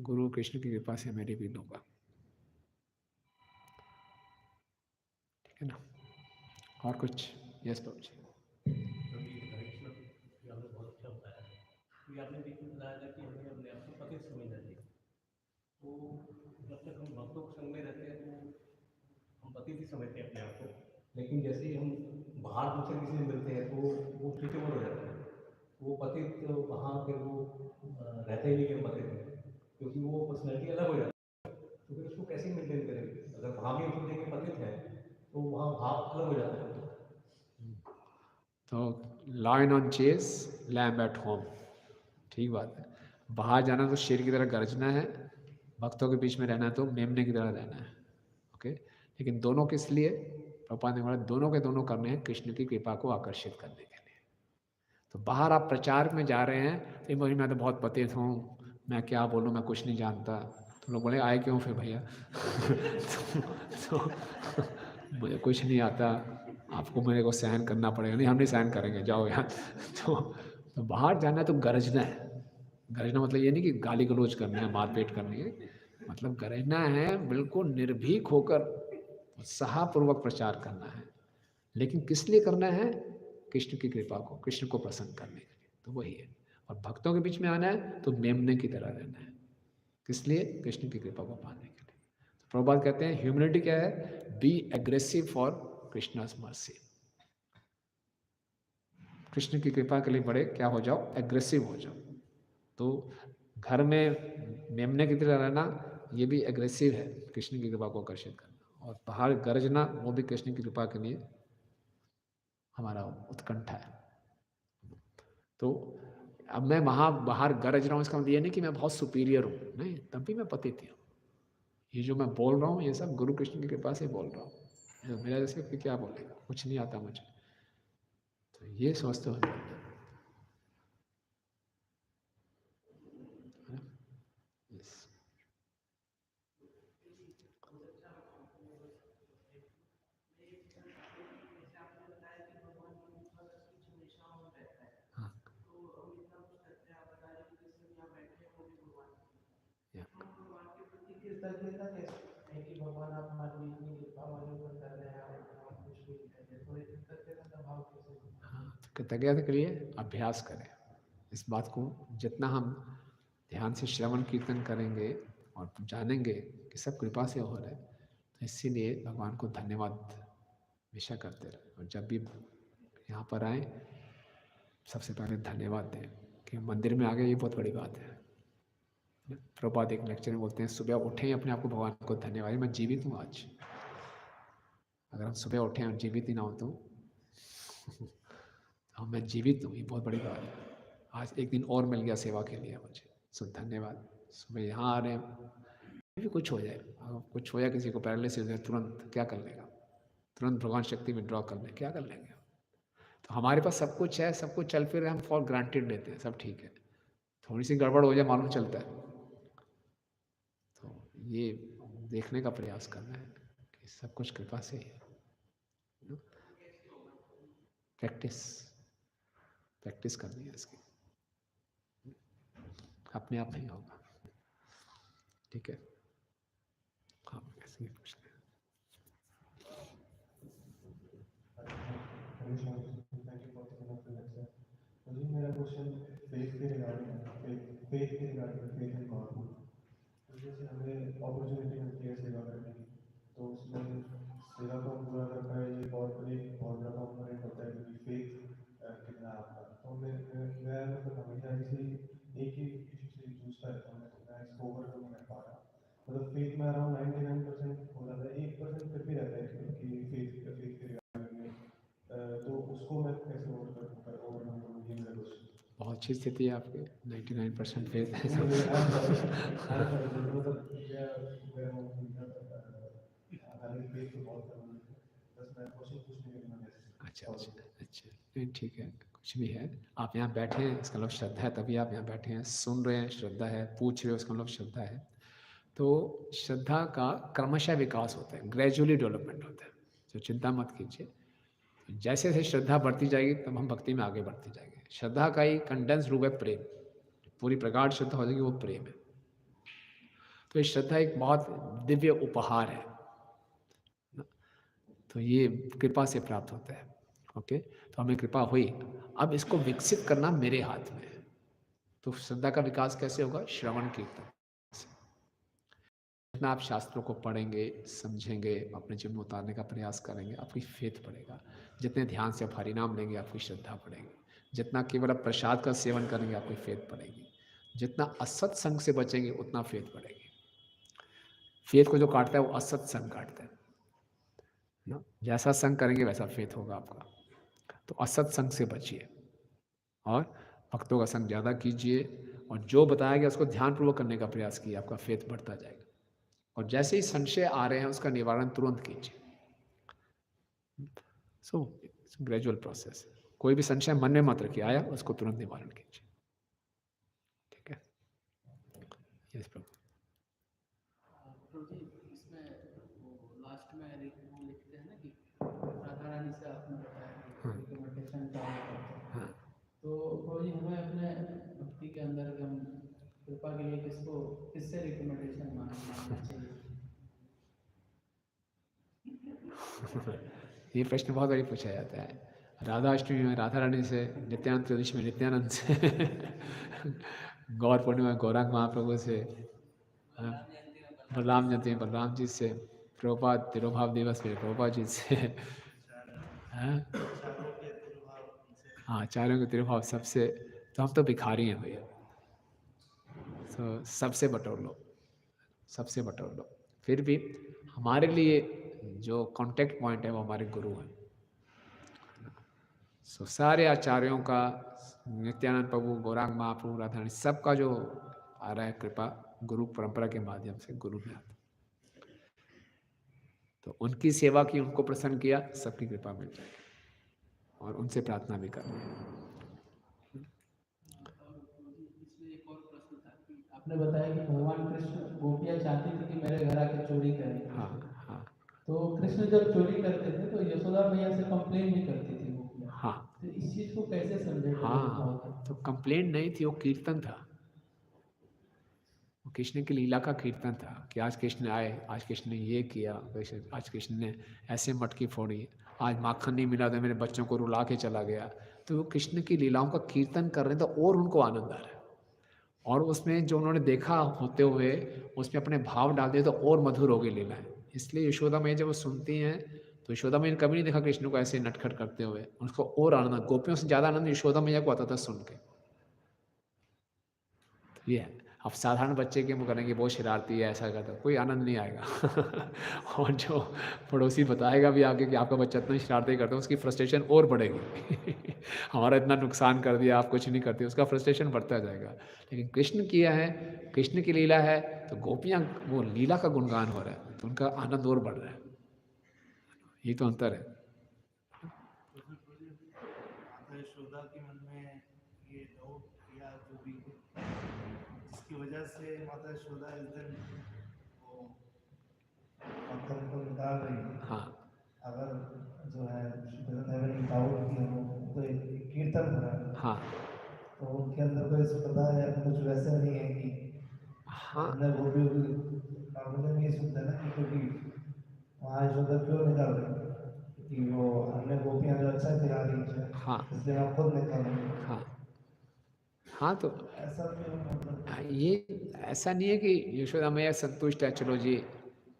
गुरु कृष्ण की कृपा से हमें रिवील होगा। ठीक है ना। और कुछ? यस बाबू जी। आपने बहुत अच्छा बताया कि आपने बीच में बताया था कि हमें अपने आप को पतित समझना चाहिए। तो जब तक हम भक्तों के संग में रहते हैं तो हम पतित ही समझते हैं अपने आप को, लेकिन जैसे ही हम बाहर दूसरे किसी से मिलते हैं तो वो ट्रीटेबल हो जाता है। वो पतित वहाँ फिर वो रहते ही नहीं है पतित में, क्योंकि वो पर्सनैलिटी अलग हो जाती है। तो फिर उसको कैसे मेंटेन करेंगे? अगर वहाँ भी हम सोचेंगे पतित है तो वहाँ भाव अलग हो जाता है। तो line on chase, lamb at home. ठीक बात है। बाहर जाना तो शेर की तरह गरजना है, भक्तों के बीच में रहना तो मेमने की तरह रहना है। ओके। लेकिन दोनों किस लिए? प्रभुपाद ने बोला दोनों के दोनों करने हैं कृष्ण की कृपा को आकर्षित करने के लिए। तो बाहर आप प्रचार में जा रहे हैं तो बोली मैं तो बहुत पतित हूँ, मैं क्या बोलूँ, मैं कुछ नहीं जानता। तो लोग बोले आए क्यों फिर भैया? तो मुझे कुछ नहीं आता, आपको मेरे को सहन करना पड़ेगा। नहीं, हम नहीं सहन करेंगे, जाओ यहाँ। तो बाहर जाना है तो गरजना है। गरजना मतलब ये नहीं कि गाली गलौज करनी है, मारपीट करनी है, मतलब गरजना है बिल्कुल निर्भीक होकर उत्साहपूर्वक प्रचार करना है। लेकिन किस लिए करना है? कृष्ण की कृपा को, कृष्ण को प्रसन्न करने के लिए। तो वही है। और भक्तों के बीच में आना है तो मेमने की तरह रहना है। किस लिए? कृष्ण की कृपा को पाने के लिए। तो प्रभुपाद कहते हैं ह्यूमिलिटी क्या है? B aggressive for Krishna's mercy. Krishna की कृपा के लिए बड़े क्या हो जाओ? एग्रेसिव हो जाओ। तो घर में मेमने की तरह रहना, ये भी एग्रेसिव है, कृष्ण की कृपा को आकर्षित करना। और बाहर गरजना, वो भी कृष्ण की कृपा के लिए हमारा उत्कंठा है। तो अब मैं वहाँ बाहर गरज रहा हूँ, इसका मतलब ये नहीं कि मैं बहुत सुपीरियर हूँ, नहीं, तब भी मैं पतित हूँ। ये जो मैं बोल रहा हूँ ये सब गुरु कृष्ण की कृपा से बोल रहा हूँ। मेरा जैसे व्यक्ति क्या बोलेगा, कुछ नहीं आता मुझे। तो ये समझते हो। Yes. हाँ। कृतज्ञता कैसे है कि भगवान आप हमारे लिए इतनी कृपा हमारे ऊपर कर रहे हैं और कुछ भी नहीं करते, थोड़ी कृतज्ञता का भाव कैसे होगा? हाँ, तो कृतज्ञता के लिए अभ्यास करें इस बात को। जितना हम ध्यान से श्रवण कीर्तन करेंगे और जानेंगे कि सब कृपा से हो रहा है, तो इसीलिए भगवान को धन्यवाद हमेशा करते रहे। और जब भी यहाँ पर आए सबसे पहले धन्यवाद दें कि मंदिर में आ गए, ये बहुत बड़ी बात है। प्रभुपाद एक लेक्चर में बोलते हैं, सुबह उठें अपने आप को भगवान को धन्यवाद, मैं जीवित हूँ आज। अगर हम सुबह उठें और जीवित ही ना हो तो हाँ, मैं जीवित हूँ, ये बहुत बड़ी बात है। आज एक दिन और मिल गया सेवा के लिए मुझे, सो धन्यवाद। सुबह यहाँ आ रहे हैं, भी कुछ हो जाए, अगर कुछ हो जाए, किसी को पैरालिसिस हो जाए, तुरंत क्या कर लेगा? तुरंत भगवान शक्ति में ड्रॉ कर ले, क्या कर लेंगे? तो हमारे पास सब कुछ है, सब कुछ चल फिर रहे, हम फॉर ग्रांटेड लेते हैं, सब ठीक है। थोड़ी सी गड़बड़ हो जाए मालूम चलता है। तो ये देखने का प्रयास करना है कि सब कुछ कृपा से ही है। प्रैक्टिस करनी है इसकी, अपने आप नहीं होगा। ठीक है, हाँ ऐसे ही पूछ लें। मुझे मेरा क्वेश्चन फेथ के रिगार्डिंग है, फेथ के रिगार्डिंग, फेथ इन गॉड। तो जैसे हमें अपॉर्चुनिटी मिलती है सेवा करने की, तो उसमें सेवा को हम पूरा कर पाए, ये बहुत बड़ा कॉम्पोनेंट होता है क्योंकि फेथ कितना है आपका। तो मैं मतलब हमेशा इसी एक ही इशू से जूझता रहता हूँ, तो मैं इसको ओवरकम नहीं कर पा रहा। मतलब फेथ में अराउंड 99% हो जाता है, 1% फिर भी रहता है कि फेथ के रिगार्डिंग में, तो उसको मैं कैसे ओवरकम करूँ, ये मेरा क्वेश्चन। बहुत अच्छी स्थिति है आपकी, 99% फेथ है। अच्छा अच्छा अच्छा, नहीं ठीक है, कुछ भी है। आप यहाँ बैठे हैं इसका मतलब श्रद्धा है, तभी आप यहाँ बैठे हैं, सुन रहे हैं श्रद्धा है, पूछ रहे हो इसका मतलब श्रद्धा है। तो श्रद्धा का क्रमशः विकास होता है, ग्रेजुअली डेवलपमेंट होता है, तो चिंता मत कीजिए। जैसे जैसे श्रद्धा बढ़ती जाएगी तब हम भक्ति में आगे बढ़ते जाएंगे। श्रद्धा का ही कंडेंस रूप है प्रेम, पूरी प्रगाढ़ श्रद्धा हो जाएगी, वो प्रेम है। तो ये श्रद्धा एक बहुत दिव्य उपहार है, तो ये कृपा से प्राप्त होता है। ओके, तो हमें कृपा हुई, अब इसको विकसित करना मेरे हाथ में है। तो श्रद्धा का विकास कैसे होगा? श्रवण कीर्तन से। जितना आप शास्त्रों को पढ़ेंगे, समझेंगे, अपने जीवन में उतारने का प्रयास करेंगे, आपकी फेथ बढ़ेगा। जितने ध्यान से आप हरिनाम लेंगे, आपकी श्रद्धा बढ़ेगी। जितना केवल आप प्रसाद का सेवन करेंगे, आपकी फेथ बढ़ेगी। जितना असत संग से बचेंगे, उतना फेथ बढ़ेगी। फेथ को जो काटता है वो असत संग काटता है ना। जैसा संग करेंगे वैसा फेथ होगा आपका। तो असत संग से बचिए और भक्तों का संग ज़्यादा कीजिए, और जो बताया गया उसको ध्यानपूर्वक करने का प्रयास कीजिए, आपका फेथ बढ़ता जाएगा। और जैसे ही संशय आ रहे हैं उसका निवारण तुरंत कीजिए। सो ग्रेजुअल प्रोसेस, कोई भी संशय मन में मत रखिए, आया उसको तुरंत निवारण कीजिए। ठीक है, यस प्रभु। प्रभु जी, इसमें वो लास्ट में वो लिखते हैं ना कि राधा रानी से आपने बताया रिकमेंडेशन चालू करते हैं। हाँ, तो प्रभु जी, हमें अपने भक्ति के अंदर हम कृपा के लिए किससे रिकमेंडेशन मांगना चाहिए? ये प्रश्न बहुत बड़ी पूछा जाता है। राधा अष्टमी में राधा रानी से, नित्यानंद त्रयोदशी में नित्यानंद से, गौर पूर्णिमा में गौरांग महाप्रभु से, बलराम जयंती में बलराम जी से, प्रभुपाद तिरुभाव दिवस में प्रभुपाद जी से, हाँ चारों के तिरुभाव सबसे। तो हम तो भिखारी हैं भैया, तो सबसे बटोर लो, सबसे बटोर लो। फिर भी हमारे लिए जो कांटेक्ट पॉइंट है वो हमारे गुरु हैं। सो सारे आचार्यों का, नित्यानंद प्रभु, गौरांग महाप्रभु, राधा रानी, सबका जो आ रहा है कृपा गुरु परंपरा के माध्यम से, गुरु में आता। तो उनकी सेवा की, उनको प्रसन्न किया, सबकी कृपा मिल जाएगी। और उनसे प्रार्थना भी करनी है। इसमें एक और प्रश्न था कि आपने बताया कि भगवान कृष्ण, गोपियाँ चाहती थी कि मेरे घर आके चोरी करें। हाँ हाँ तो कृष्ण जब चोरी करते थे तो यशोदा मैया से कंप्लेन भी करती थी गोपियाँ। हाँ तो इस चीज को कैसे समझे? हाँ, तो कंप्लेंट नहीं थी, वो कीर्तन था। वो कृष्ण की लीला का कीर्तन था कि आज कृष्ण आए, आज कृष्ण ने ये किया, आज कृष्ण ने ऐसे मटकी फोड़ी, आज माखन नहीं मिला तो मेरे बच्चों को रुला के चला गया। तो वो कृष्ण की लीलाओं का कीर्तन कर रहे हैं तो और उनको आनंद आ रहा है, और उसमें जो उन्होंने देखा होते हुए उसमें अपने भाव डाल दिए तो और मधुर हो गई लीलाएं। इसलिए यशोदा मैया जब वो सुनती हैं तो यशोदा मैया ने कभी नहीं देखा कृष्ण को ऐसे नटखट करते हुए, उनको और आनंद, गोपियों से ज़्यादा आनंद यशोदा मैया को आता था सुन के। तो ये है। अब साधारण बच्चे के मुँह करेंगे बहुत शरारती है, ऐसा करता, कोई आनंद नहीं आएगा। और जो पड़ोसी बताएगा भी आगे कि आपका बच्चा इतना शरारती करता है, उसकी फ्रस्ट्रेशन और बढ़ेगी। हमारा इतना नुकसान कर दिया, आप कुछ नहीं करते, उसका फ्रस्ट्रेशन बढ़ता जाएगा। लेकिन कृष्ण किया है, कृष्ण की लीला है, तो गोपियाँ वो लीला का गुणगान हो रहा है तो उनका आनंद और बढ़ रहा है। ये तो अंतर है। माता यशोदा के मन में ये डाउट या जो भी जिसकी वजह से माता यशोदा इस दिन वो माखन को निकाल रही है, हाँ अगर जो है डाउट की हो तो एक कीर्तन हो रहा है, हाँ तो उनके अंदर कोई स्पर्धा है, कुछ वैसा नहीं है कि हाँ अंदर वो भी नॉर्मली नहीं सुनते ना कि क्योंकि वहाँ यशोदा क्यों निकाल रही है कि वो अन्य गोपियाँ जो अच्छा खिला रही है, हाँ इसलिए मैं खुद निकाल रही हूँ। हाँ हाँ, तो ऐसा भी मतलब ये ऐसा नहीं है कि यशोदा मैया संतुष्ट है, चलो जी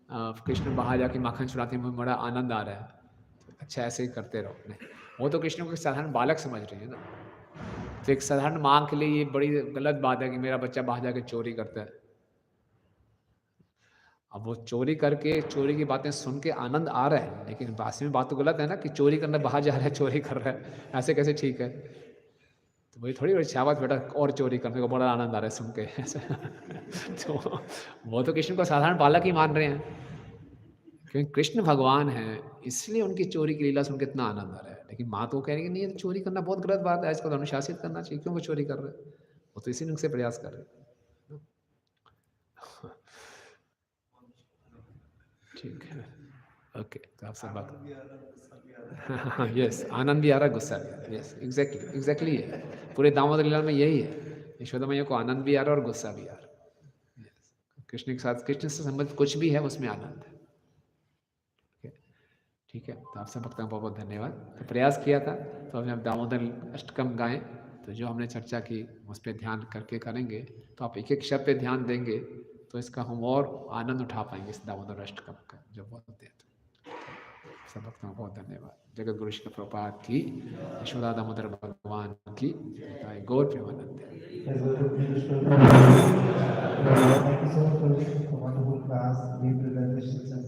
कृष्ण बाहर जाके माखन चुराते हैं, मुझे बड़ा आनंद आ रहा है, तो अच्छा ऐसे ही करते रहो। नहीं, वो तो कृष्ण को एक साधारण बालक समझ रही है ना। तो एक साधारण माँ के लिए ये बड़ी गलत बात है कि मेरा बच्चा बाहर जाके चोरी करता है। अब वो चोरी करके चोरी की बातें सुन के आनंद आ रहा है, लेकिन वास्तव में बात तो गलत है ना कि चोरी करना बाहर जा रहा है, चोरी कर रहा है, ऐसे कैसे ठीक है। तो वही थोड़ी बड़ी शाबाश बेटा और चोरी करने को बड़ा आनंद आ रहा है सुन के ऐसे। तो वो तो कृष्ण को साधारण बालक ही मान रहे हैं, क्योंकि कृष्ण भगवान है इसलिए उनकी चोरी की लीला सुन के इतना आनंद आ रहा है। लेकिन माँ तो कह रही है नहीं, ये तो चोरी करना बहुत गलत बात है, इसको तो अनुशासित करना चाहिए, क्यों वो चोरी कर रहे हैं। वो तो इसी ढंग से प्रयास कर रहे हैं। ठीक है, ओके, तो आप सब बात यस, आनंद भी आ रहा है, गुस्सा भी आ रहा है, यस एग्जैक्टली है। पूरे दामोदर लीला में यही है, यशोदा मैया को आनंद भी आ रहा है और गुस्सा भी आ रहा है। कृष्ण के साथ, कृष्ण से संबंधित कुछ भी है उसमें आनंद है। ठीक है, तो आप सब भक्तों को बहुत धन्यवाद। तो प्रयास किया था तो हमने अब दामोदर अष्टकम गाएं, तो जो हमने चर्चा की उस पर ध्यान करके करेंगे, तो आप एक एक शब्द पे ध्यान देंगे तो इसका हम और आनंद उठा पाएंगे इस दामोदर अष्टकम का जब बोलते हैं। सब भक्तों को बहुत धन्यवाद। जगत गुरु श्री प्रभुपाद की, यशोदा दामोदर भगवान की, गौर Premanand. Thank you so much for the wonderful class, great presentations, and